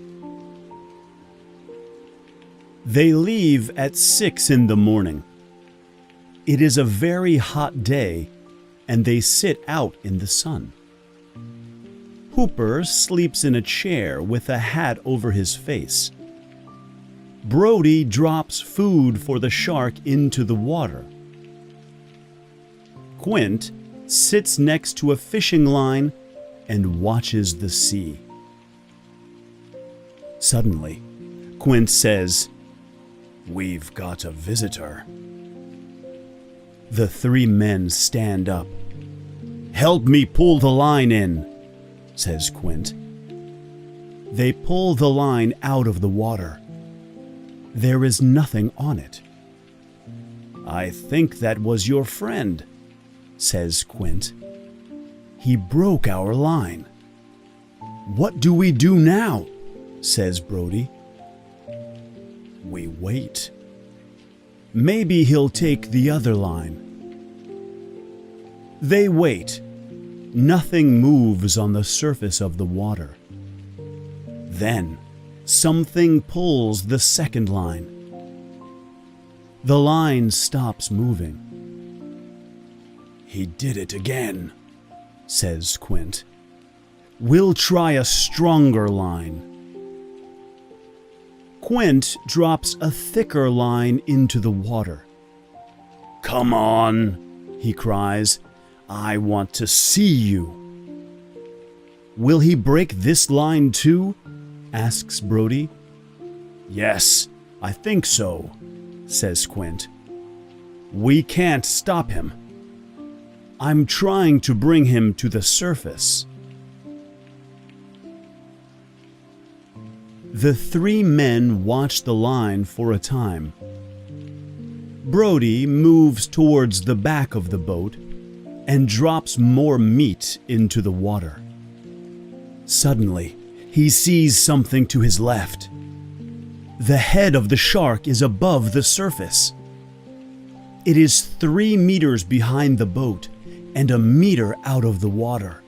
They leave at 6 in the morning. It is a very hot day, and they sit out in the sun. Hooper sleeps in a chair with a hat over his face. Brody drops food for the shark into the water. Quint sits next to a fishing line and watches the sea. Suddenly, Quint says, "We've got a visitor." The 3 men stand up. "Help me pull the line in," says Quint. They pull the line out of the water. There is nothing on it. "I think that was your friend," says Quint. "He broke our line." "What do we do now?" says Brody. "We wait. Maybe he'll take the other line." They wait. Nothing moves on the surface of the water. Then, something pulls the second line. The line stops moving. "He did it again," says Quint. "We'll try a stronger line." Quint drops a thicker line into the water. "Come on," he cries. "I want to see you." "Will he break this line too?" asks Brody. "Yes, I think so," says Quint. "We can't stop him. I'm trying to bring him to the surface." The three men watch the line for a time. Brody moves towards the back of the boat and drops more meat into the water. Suddenly, he sees something to his left. The head of the shark is above the surface. It is 3 meters behind the boat and a meter out of the water.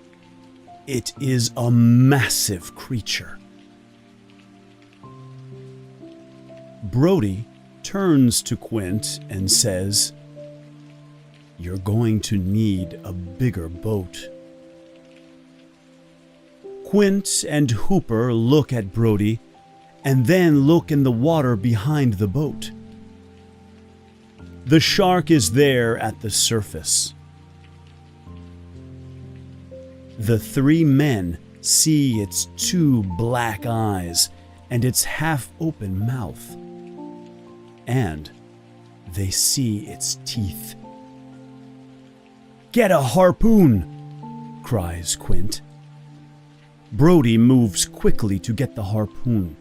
It is a massive creature. Brody turns to Quint and says, "You're going to need a bigger boat." Quint and Hooper look at Brody and then look in the water behind the boat. The shark is there at the surface. The 3 men see its 2 black eyes and its half-open mouth. And they see its teeth. "Get a harpoon!" cries Quint. Brody moves quickly to get the harpoon.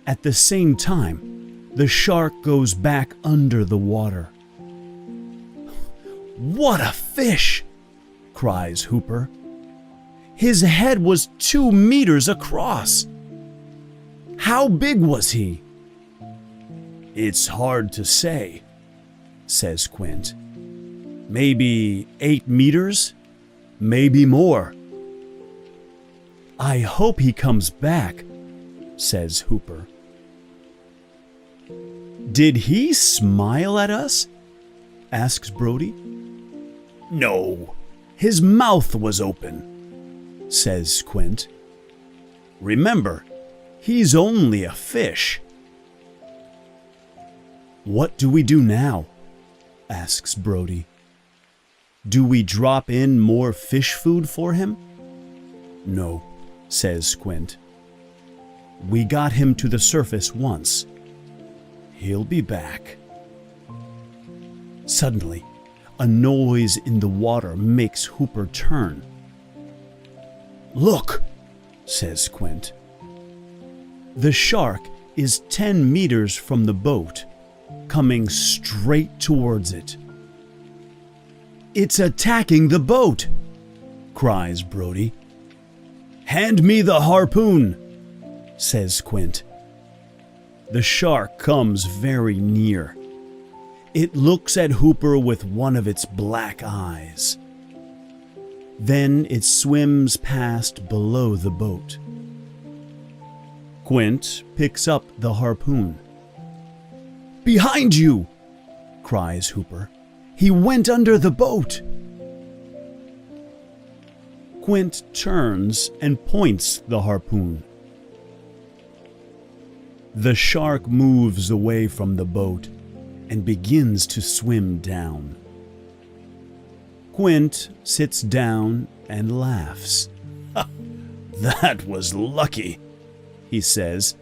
At the same time, the shark goes back under the water. "What a fish!" cries Hooper. "His head was 2 meters across. How big was he?" "It's hard to say," says Quint. "Maybe 8 meters, maybe more." "I hope he comes back," says Hooper. "Did he smile at us?" asks Brody. "No, his mouth was open," says Quint. "Remember, he's only a fish." "What do we do now?" asks Brody. "Do we drop in more fish food for him?" "No," says Quint. "We got him to the surface once. He'll be back." Suddenly, a noise in the water makes Hooper turn. "Look," says Quint. The shark is 10 meters from the boat, coming straight towards it. "It's attacking the boat!" cries Brody. "Hand me the harpoon," says Quint. The shark comes very near. It looks at Hooper with one of its black eyes. Then it swims past below the boat. Quint picks up the harpoon. "Behind you!" cries Hooper. "He went under the boat!" Quint turns and points the harpoon. The shark moves away from the boat and begins to swim down. Quint sits down and laughs. "That was lucky," he says.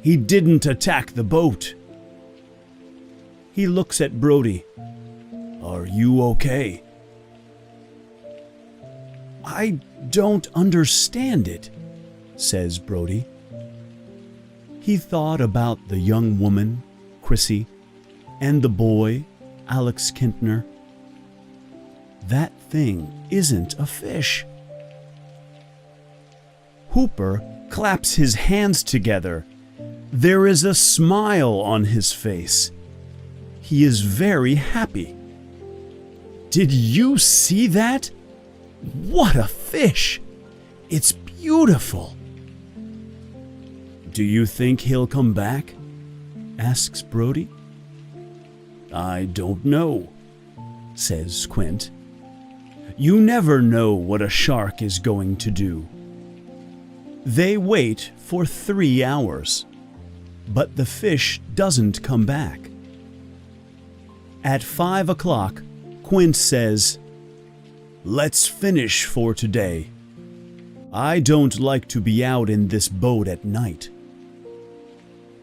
"He didn't attack the boat." He looks at Brody. "Are you okay?" "I don't understand it," says Brody. He thought about the young woman, Chrissy, And the boy, Alex Kintner, that thing isn't a fish. Hooper claps his hands together. There is a smile on his face. He is very happy. Did you see that? What a fish! It's beautiful. Do you think he'll come back? Asks Brody. I don't know, says Quint. You never know what a shark is going to do. They wait for 3 hours, but the fish doesn't come back. At 5 o'clock, Quint says, Let's finish for today. I don't like to be out in this boat at night.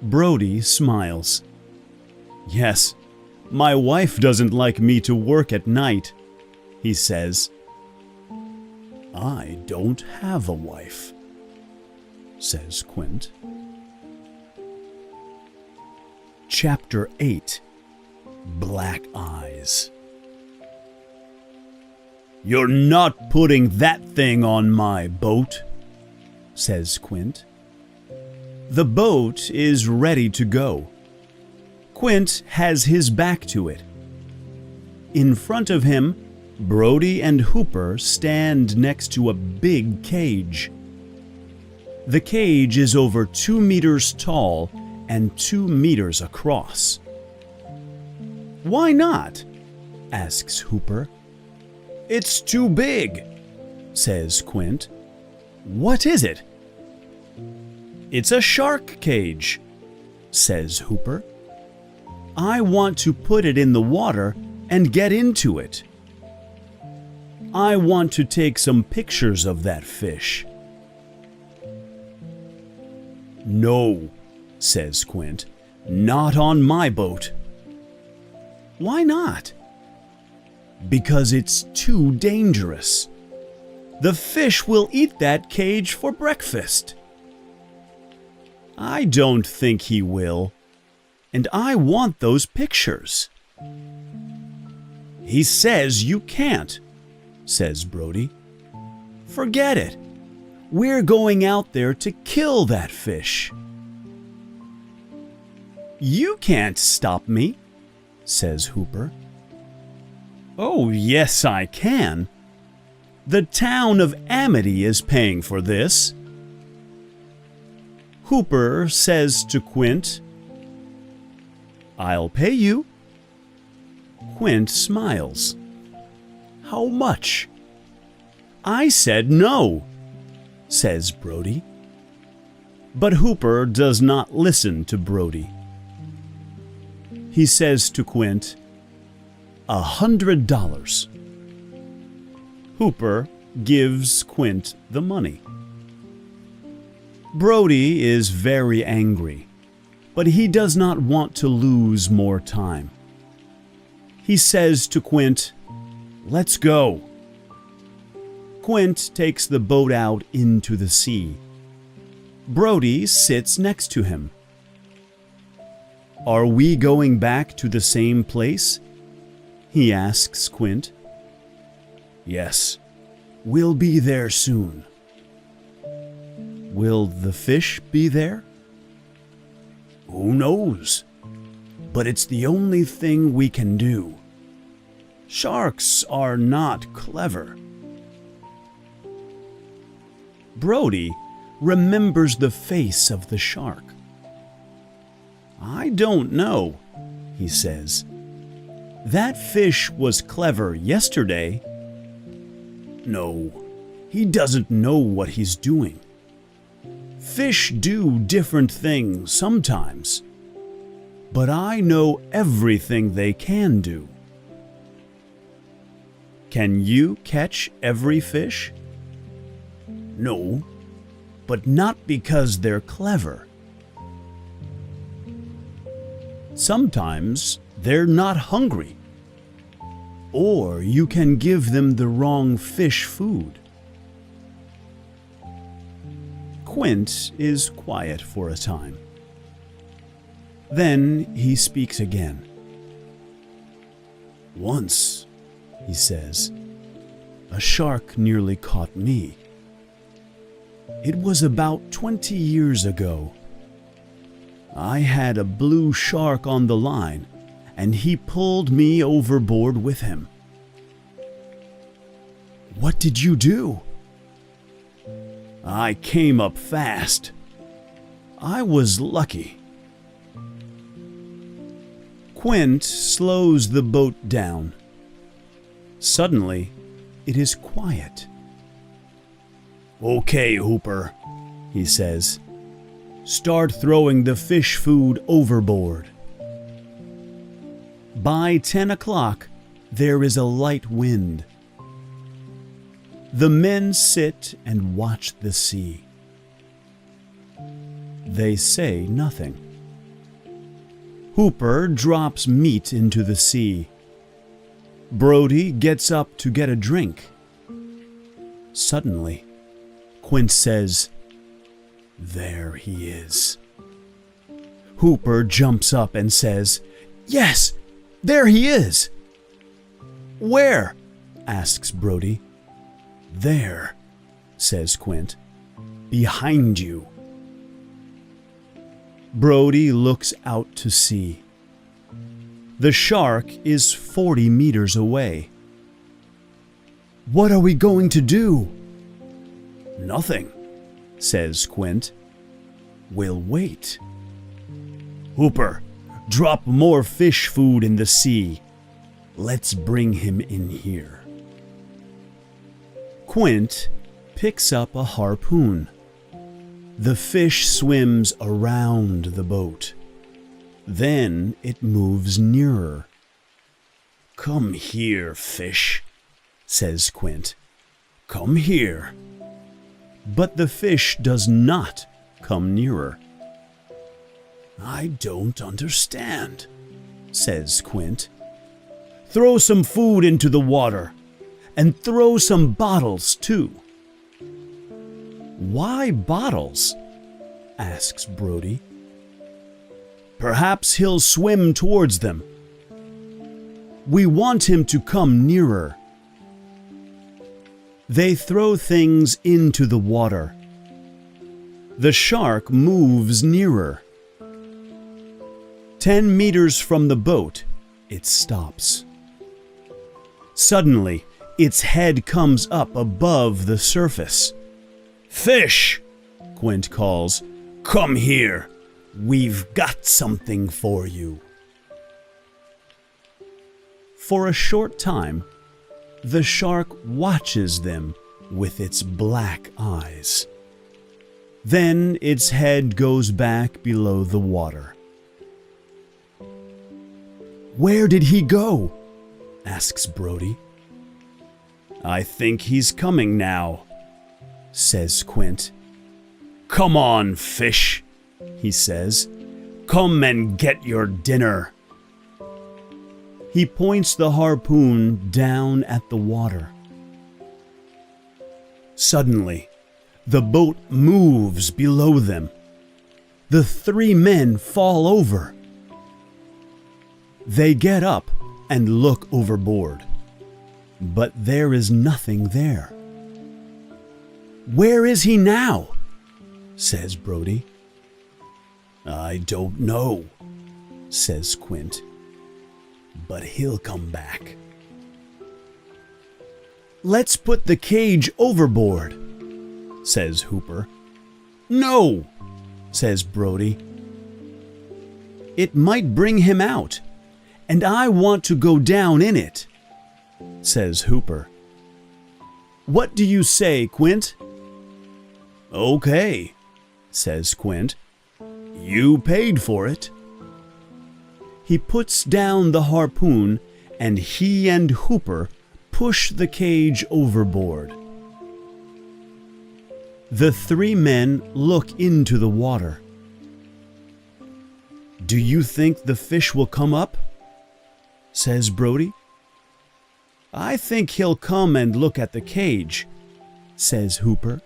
Brody smiles. Yes, my wife doesn't like me to work at night, he says. I don't have a wife, says Quint. Chapter 8. Black Eyes. You're not putting that thing on my boat, says Quint. The boat is ready to go. Quint has his back to it. In front of him, Brody and Hooper stand next to a big cage. The cage is over 2 meters tall and 2 meters across. Why not? Asks Hooper. It's too big, says Quint. What is it? It's a shark cage, says Hooper. I want to put it in the water and get into it. I want to take some pictures of that fish. No, says Quint, not on my boat. Why not? Because it's too dangerous. The fish will eat that cage for breakfast. I don't think he will, and I want those pictures. He says you can't, says Brody. Forget it. We're going out there to kill that fish. You can't stop me, says Hooper. Oh, yes, I can. The town of Amity is paying for this. Hooper says to Quint, I'll pay you. Quint smiles. How much? I said no, says Brody. But Hooper does not listen to Brody. He says to Quint, $100. Hooper gives Quint the money. Brody is very angry, but he does not want to lose more time. He says to Quint, Let's go. Quint takes the boat out into the sea. Brody sits next to him. Are we going back to the same place? He asks Quint. Yes, we'll be there soon. Will the fish be there? Who knows? But it's the only thing we can do. Sharks are not clever. Brody remembers the face of the shark. I don't know, he says. That fish was clever yesterday. No, he doesn't know what he's doing. Fish do different things sometimes, but I know everything they can do. Can you catch every fish? No, but not because they're clever. Sometimes they're not hungry, or you can give them the wrong fish food. Quint is quiet for a time. Then he speaks again. Once, he says, a shark nearly caught me. It was about 20 years ago. I had a blue shark on the line, and he pulled me overboard with him. What did you do? I came up fast. I was lucky. Quint slows the boat down. Suddenly, it is quiet. Okay, Hooper, he says. Start throwing the fish food overboard. By 10 o'clock, there is a light wind. The men sit and watch the sea. They say nothing. Hooper drops meat into the sea. Brody gets up to get a drink. Suddenly, Quint says, "There he is." Hooper jumps up and says, "Yes, there he is." "Where?" asks Brody. "There," says Quint, "behind you." Brody looks out to sea. The shark is 40 meters away. "What are we going to do?" "Nothing," says Quint. "We'll wait." "Hooper, drop more fish food in the sea. Let's bring him in here." Quint picks up a harpoon. The fish swims around the boat. Then it moves nearer. "Come here, fish," says Quint. "Come here." But the fish does not come nearer. "I don't understand," says Quint. "Throw some food into the water, and throw some bottles too." "Why bottles?" asks Brody. "Perhaps he'll swim towards them. We want him to come nearer." They throw things into the water. The shark moves nearer. 10 meters from the boat, it stops. Suddenly, its head comes up above the surface. "Fish!" Quint calls. "Come here. We've got something for you." For a short time, the shark watches them with its black eyes. Then its head goes back below the water. "Where did he go?" asks Brody. "I think he's coming now," says Quint. "Come on, fish," he says. "Come and get your dinner." He points the harpoon down at the water. Suddenly, the boat moves below them. The 3 men fall over. They get up and look overboard, but there is nothing there. "Where is he now?" says Brody. "I don't know," says Quint, "but he'll come back." "Let's put the cage overboard," says Hooper. "No," says Brody. "It might bring him out, and I want to go down in it," says Hooper. "What do you say, Quint?" "Okay," says Quint. "You paid for it." He puts down the harpoon, and he and Hooper push the cage overboard. The 3 men look into the water. "Do you think the fish will come up?" says Brody. "I think he'll come and look at the cage," says Hooper.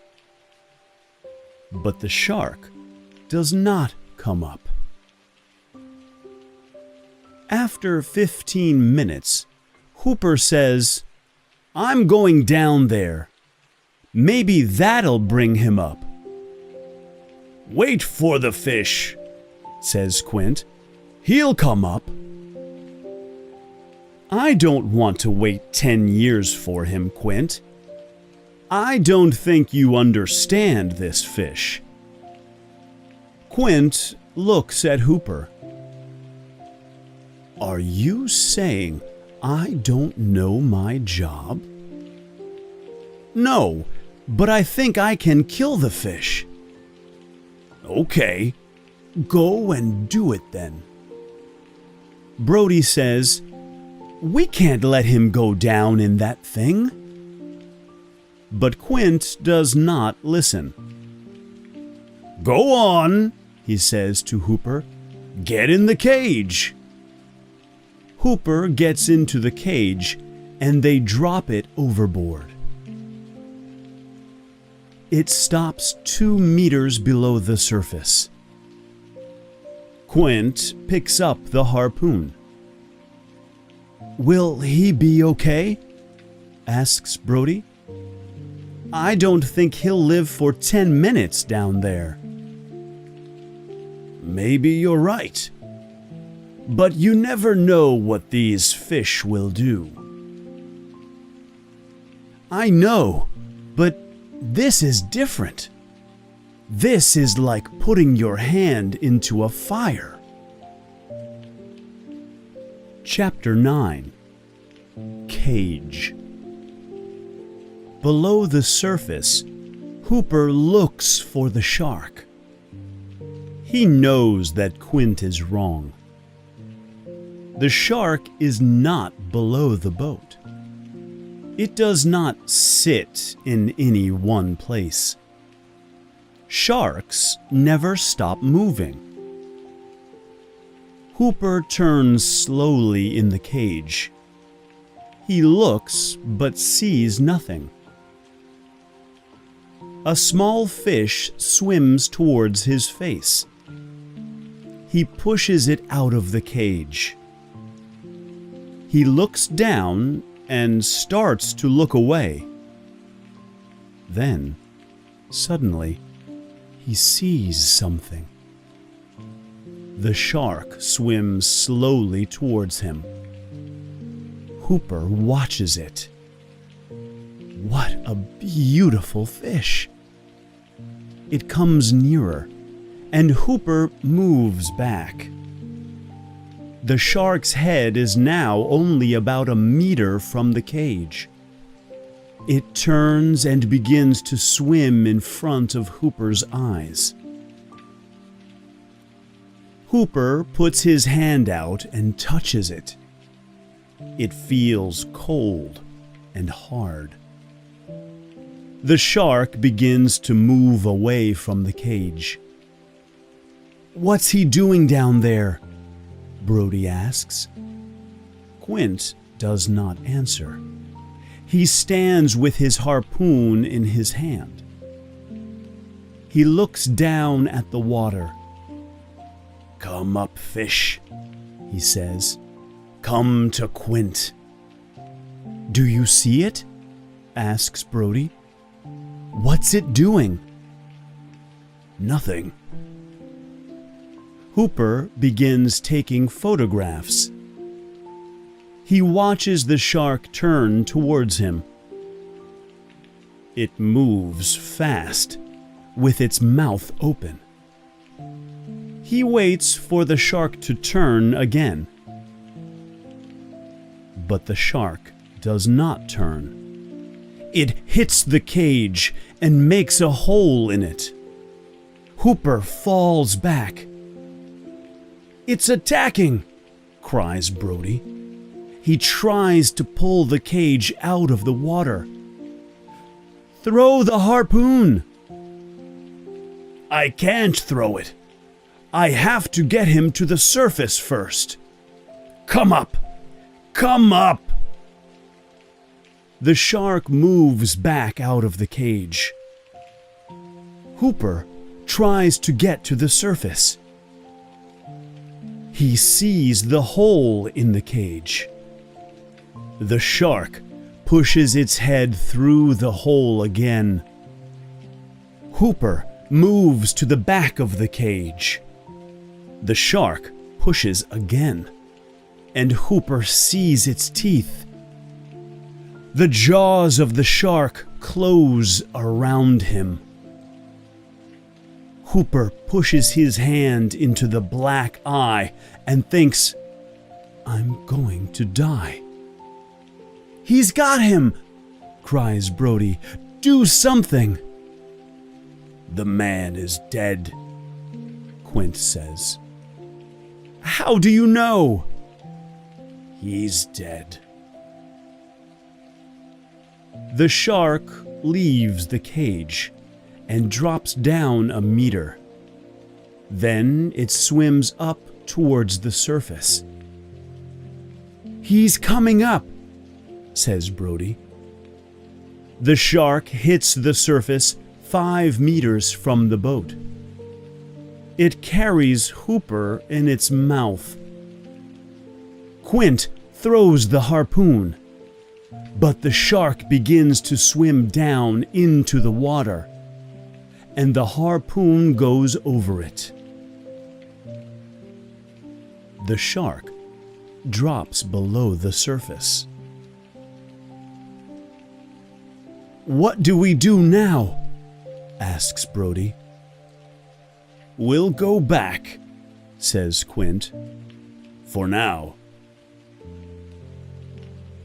But the shark does not come up. After 15 minutes, Hooper says, "I'm going down there. Maybe that'll bring him up." "Wait for the fish," says Quint. "He'll come up." "I don't want to wait 10 years for him, Quint. I don't think you understand this fish." Quint looks at Hooper. "Are you saying I don't know my job?" "No, but I think I can kill the fish." "Okay, go and do it then." Brody says, "We can't let him go down in that thing." But Quint does not listen. "Go on," he says to Hooper. "Get in the cage." Hooper gets into the cage and they drop it overboard. It stops 2 meters below the surface. Quint picks up the harpoon. "Will he be okay?" asks Brody. "I don't think he'll live for 10 minutes down there." "Maybe you're right. But you never know what these fish will do." "I know, but this is different. This is like putting your hand into a fire." Chapter 9. Cage. Below the surface, Hooper looks for the shark. He knows that Quint is wrong. The shark is not below the boat. It does not sit in any one place. Sharks never stop moving. Hooper turns slowly in the cage. He looks but sees nothing. A small fish swims towards his face. He pushes it out of the cage. He looks down and starts to look away. Then, suddenly, he sees something. The shark swims slowly towards him. Hooper watches it. What a beautiful fish! It comes nearer, and Hooper moves back. The shark's head is now only about a meter from the cage. It turns and begins to swim in front of Hooper's eyes. Hooper puts his hand out and touches it. It feels cold and hard. The shark begins to move away from the cage. "What's he doing down there?" Brody asks. Quint does not answer. He stands with his harpoon in his hand. He looks down at the water. "Come up, fish," he says. "Come to Quint." "Do you see it?" asks Brody. "What's it doing?" "Nothing." Hooper begins taking photographs. He watches the shark turn towards him. It moves fast, with its mouth open. He waits for the shark to turn again. But the shark does not turn. It hits the cage and makes a hole in it. Hooper falls back. "It's attacking!" cries Brody. He tries to pull the cage out of the water. "Throw the harpoon!" "I can't throw it. I have to get him to the surface first. Come up! Come up!" The shark moves back out of the cage. Hooper tries to get to the surface. He sees the hole in the cage. The shark pushes its head through the hole again. Hooper moves to the back of the cage. The shark pushes again, and Hooper sees its teeth. The jaws of the shark close around him. Hooper pushes his hand into the black eye and thinks, "I'm going to die." "He's got him!" cries Brody. "Do something!" "The man is dead," Quint says. "How do you know?" "He's dead." The shark leaves the cage and drops down a meter. Then it swims up towards the surface. "He's coming up," says Brody. The shark hits the surface 5 meters from the boat. It carries Hooper in its mouth. Quint throws the harpoon, but the shark begins to swim down into the water, and the harpoon goes over it. The shark drops below the surface. "What do we do now?" asks Brody. "We'll go back," says Quint. "For now."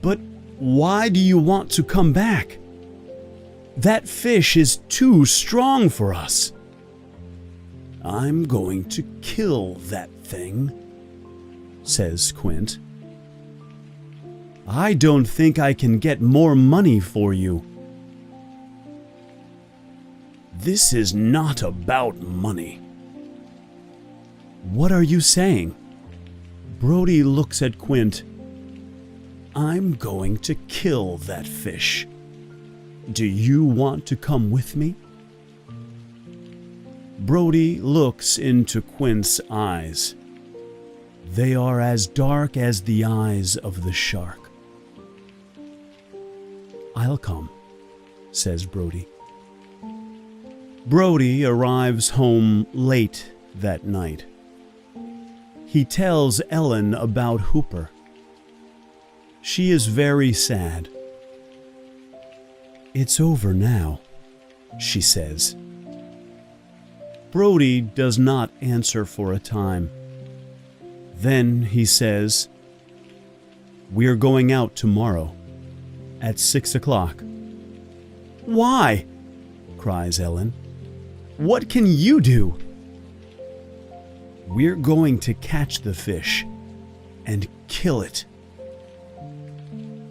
"But why do you want to come back? That fish is too strong for us." "I'm going to kill that thing," says Quint. "I don't think I can get more money for you." "This is not about money." "What are you saying?" Brody looks at Quint. "I'm going to kill that fish. Do you want to come with me?" Brody looks into Quint's eyes. They are as dark as the eyes of the shark. "I'll come," says Brody. Brody arrives home late that night. He tells Ellen about Hooper. She is very sad. "It's over now," she says. Brody does not answer for a time. Then he says, "We're going out tomorrow at 6 o'clock. "Why?" cries Ellen. "What can you do?" "We're going to catch the fish and kill it."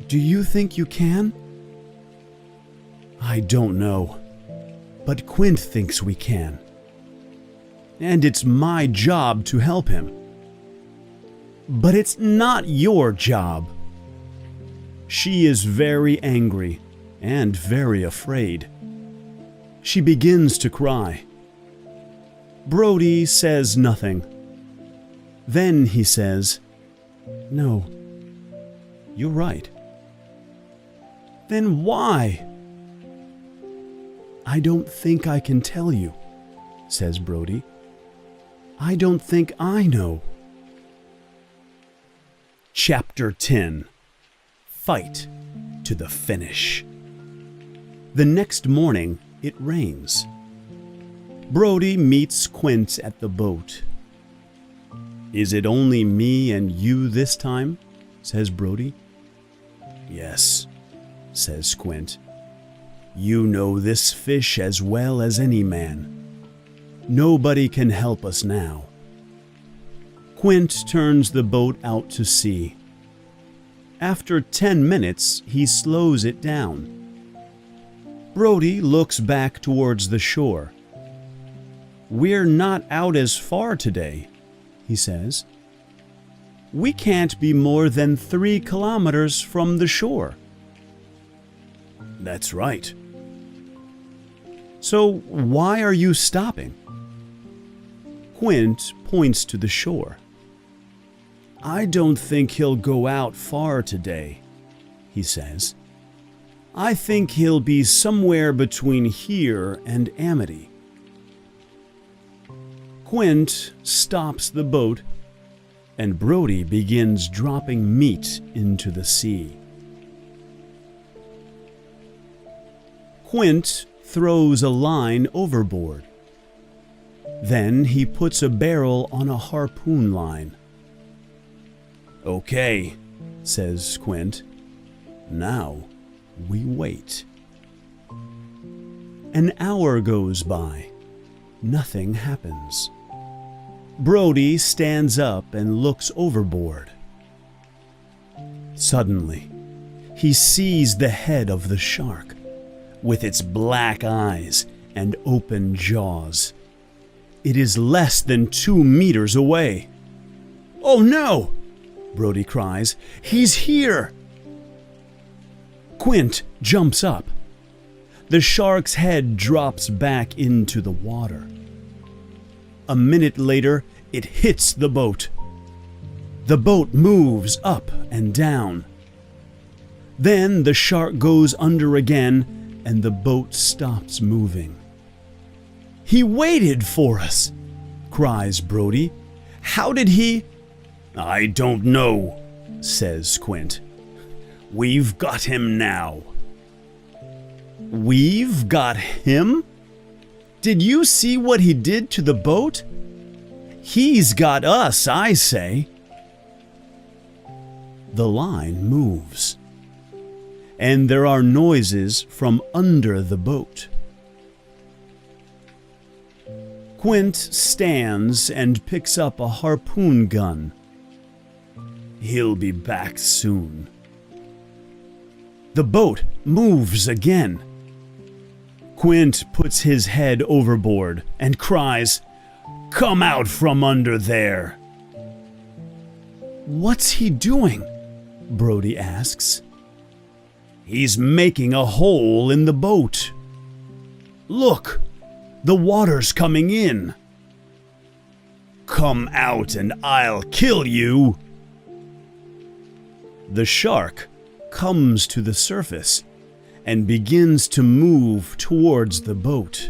"Do you think you can?" "I don't know, but Quint thinks we can. And it's my job to help him." "But it's not your job." She is very angry and very afraid. She begins to cry. Brody says nothing. Then he says, "No, you're right." "Then why?" "I don't think I can tell you," says Brody. "I don't think I know." Chapter 10. Fight to the finish. The next morning, it rains. Brody meets Quint at the boat. "Is it only me and you this time?" says Brody. "Yes," says Quint. "You know this fish as well as any man. Nobody can help us now." Quint turns the boat out to sea. After 10 minutes, he slows it down. Brody looks back towards the shore. "We're not out as far today," he says. "We can't be more than 3 kilometers from the shore." "That's right." "So why are you stopping?" Quint points to the shore. "I don't think he'll go out far today," he says. I think he'll be somewhere between here and Amity. Quint stops the boat, and Brody begins dropping meat into the sea. Quint throws a line overboard. Then he puts a barrel on a harpoon line. "Okay," says Quint. "Now we wait." An hour goes by. Nothing happens. Brody stands up and looks overboard. Suddenly, he sees the head of the shark, with its black eyes and open jaws. It is less than 2 meters away. "Oh no!" Brody cries. "He's here!" Quint jumps up. The shark's head drops back into the water. A minute later, it hits the boat. The boat moves up and down. Then the shark goes under again, and the boat stops moving. "He waited for us!" cries Brody. "How did he—" "I don't know," says Quint. "We've got him now." "We've got him? Did you see what he did to the boat? He's got us, I say." The line moves, and there are noises from under the boat. Quint stands and picks up a harpoon gun. He'll be back soon. The boat moves again. Quint puts his head overboard and cries, "Come out from under there!" "What's he doing?" Brody asks. "He's making a hole in the boat. Look, the water's coming in." "Come out and I'll kill you!" The shark comes to the surface and begins to move towards the boat.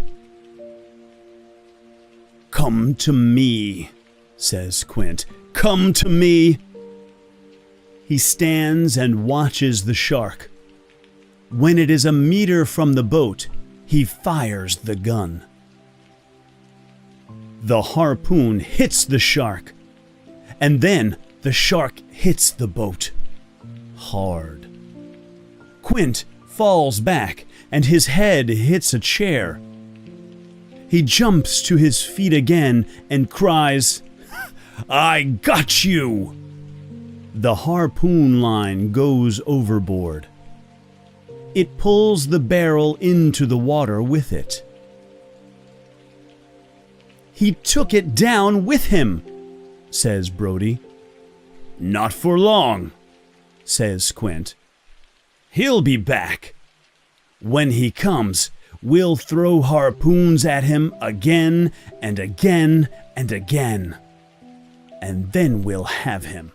"Come to me," says Quint. "Come to me." He stands and watches the shark. When it is a meter from the boat, he fires the gun. The harpoon hits the shark, and then the shark hits the boat hard. Quint falls back, and his head hits a chair. He jumps to his feet again and cries, "I got you!" The harpoon line goes overboard. It pulls the barrel into the water with it. "He took it down with him," says Brody. "Not for long," says Quint. "He'll be back. When he comes, we'll throw harpoons at him again and again and again, and then we'll have him."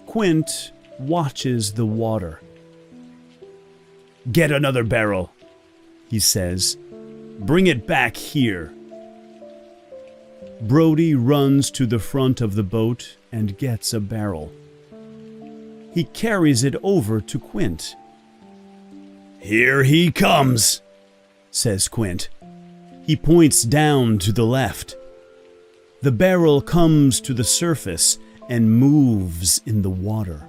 Quint watches the water. "Get another barrel," he says. "Bring it back here." Brody runs to the front of the boat and gets a barrel. He carries it over to Quint. "Here he comes," says Quint. He points down to the left. The barrel comes to the surface and moves in the water.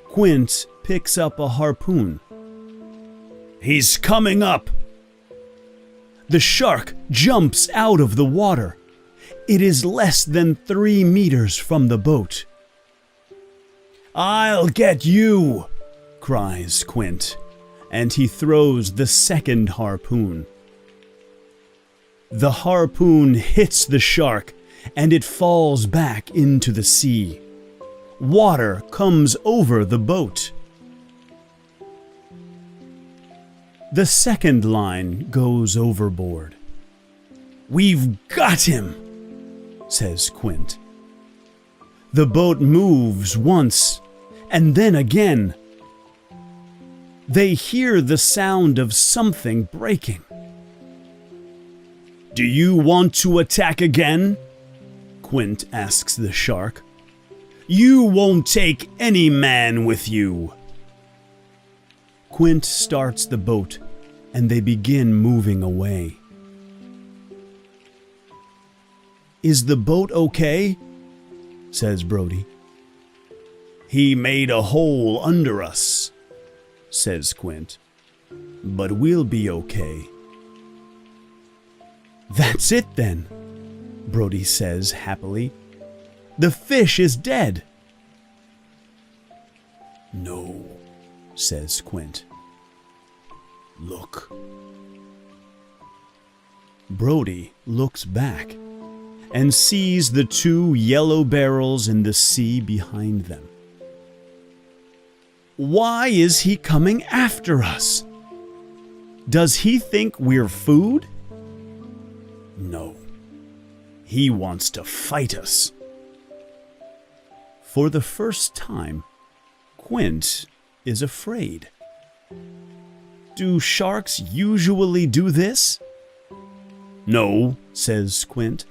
Quint picks up a harpoon. "He's coming up!" The shark jumps out of the water. It is less than 3 meters from the boat. "I'll get you!" cries Quint, and he throws the second harpoon. The harpoon hits the shark, and it falls back into the sea. Water comes over the boat. The second line goes overboard. "We've got him," says Quint. The boat moves once, and then again. They hear the sound of something breaking. "Do you want to attack again?" Quint asks the shark. "You won't take any man with you." Quint starts the boat, and they begin moving away. "Is the boat okay?" says Brody. "He made a hole under us," says Quint, "but we'll be okay." "That's it then," Brody says happily. "The fish is dead." "No," says Quint. "Look." Brody looks back and sees the 2 yellow barrels in the sea behind them. Why is he coming after us? Does he think we're food? No. He wants to fight us. For the first time, Quint is afraid. Do sharks usually do this? No, says Quint.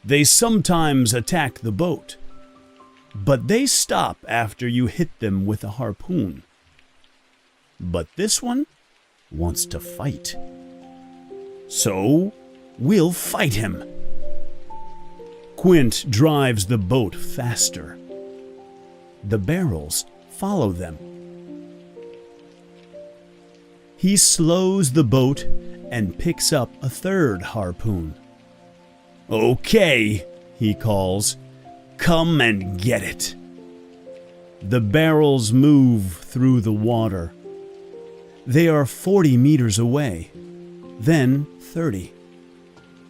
They sometimes attack the boat, but they stop after you hit them with a harpoon. But this one wants to fight. So, we'll fight him. Quint drives the boat faster. The barrels follow them. He slows the boat and picks up a third harpoon. Okay, he calls. Come and get it. The barrels move through the water. They are 40 meters away, then 30,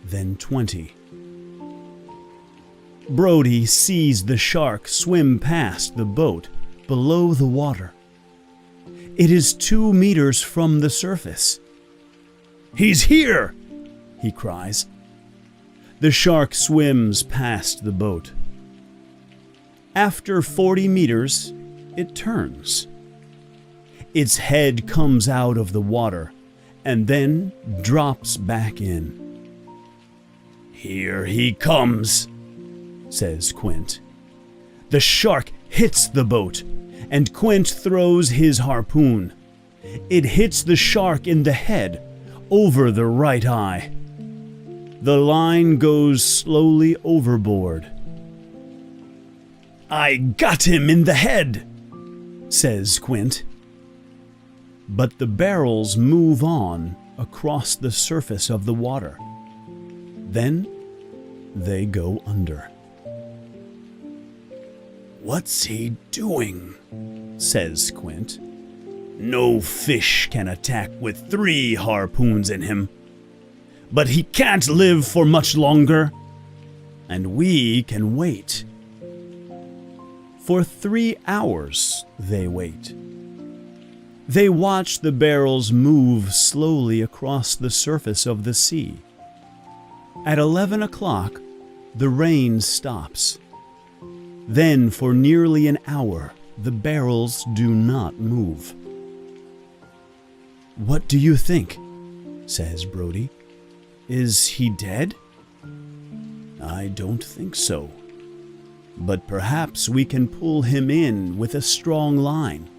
then 20. Brody sees the shark swim past the boat below the water. It is 2 meters from the surface. He's here, he cries. The shark swims past the boat. After 40 meters, it turns. Its head comes out of the water and then drops back in. Here he comes, says Quint. The shark hits the boat, and Quint throws his harpoon. It hits the shark in the head, over the right eye. The line goes slowly overboard. I got him in the head, says Quint. But the barrels move on across the surface of the water. Then they go under. What's he doing? Says Quint. No fish can attack with 3 harpoons in him. But he can't live for much longer, and we can wait. For 3 hours they wait. They watch the barrels move slowly across the surface of the sea. At 11 o'clock, the rain stops. Then for nearly an hour, the barrels do not move. What do you think? Says Brody. Is he dead? I don't think so. But perhaps we can pull him in with a strong line.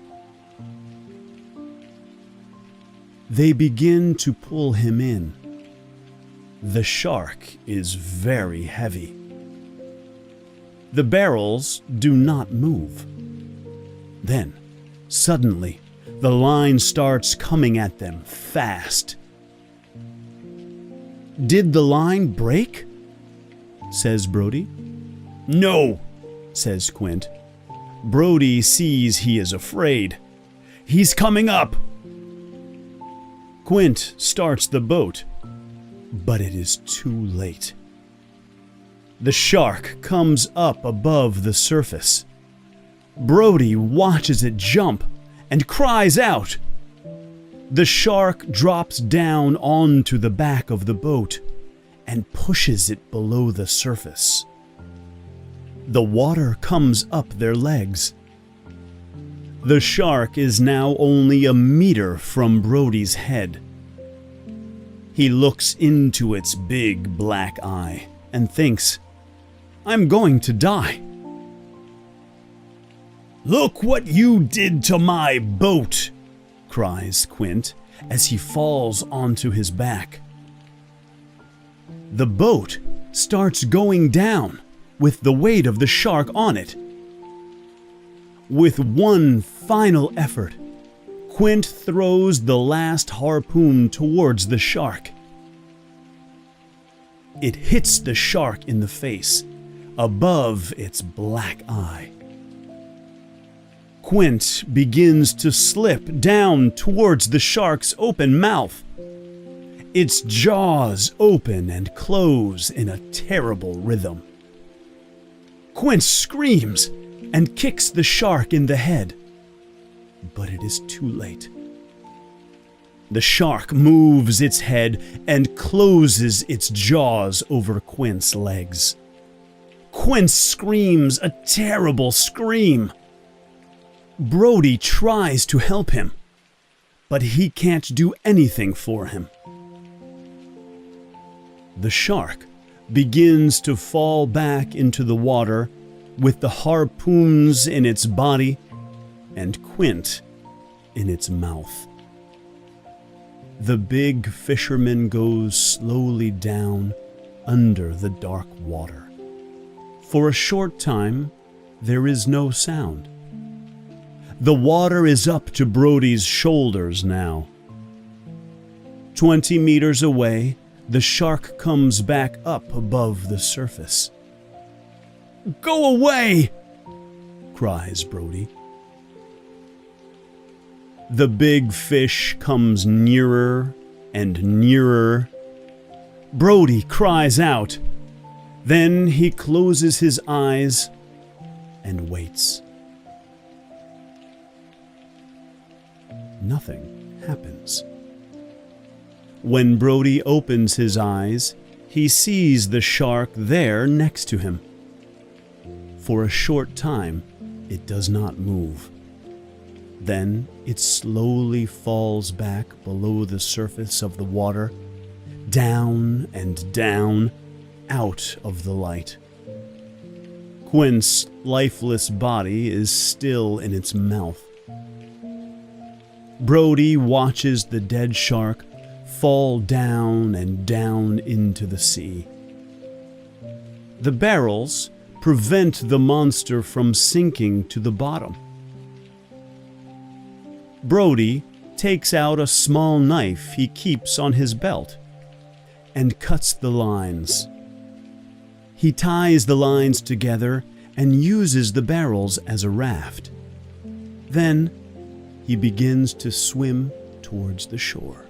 They begin to pull him in. The shark is very heavy. The barrels do not move. Then, suddenly, the line starts coming at them fast. Did the line break? Says Brody. No, says Quint. Brody sees he is afraid. He's coming up. Quint starts the boat, but it is too late. The shark comes up above the surface. Brody watches it jump and cries out. The shark drops down onto the back of the boat and pushes it below the surface. The water comes up their legs. The shark is now only a meter from Brody's head. He looks into its big black eye and thinks, "I'm going to die." "Look what you did to my boat!" cries Quint as he falls onto his back. The boat starts going down with the weight of the shark on it. With one final effort, Quint throws the last harpoon towards the shark. It hits the shark in the face, above its black eye. Quint begins to slip down towards the shark's open mouth. Its jaws open and close in a terrible rhythm. Quint screams and kicks the shark in the head, but it is too late. The shark moves its head and closes its jaws over Quint's legs. Quint screams a terrible scream. Brody tries to help him, but he can't do anything for him. The shark begins to fall back into the water with the harpoons in its body and Quint in its mouth. The big fisherman goes slowly down under the dark water. For a short time, there is no sound. The water is up to Brody's shoulders now. 20 meters away, the shark comes back up above the surface. "Go away!" cries Brody. The big fish comes nearer and nearer. Brody cries out. Then he closes his eyes and waits. Nothing happens. When Brody opens his eyes, he sees the shark there next to him. For a short time, it does not move. Then it slowly falls back below the surface of the water, down and down, out of the light. Quint's lifeless body is still in its mouth. Brody watches the dead shark fall down and down into the sea. The barrels prevent the monster from sinking to the bottom. Brody takes out a small knife he keeps on his belt and cuts the lines. He ties the lines together and uses the barrels as a raft. Then he begins to swim towards the shore.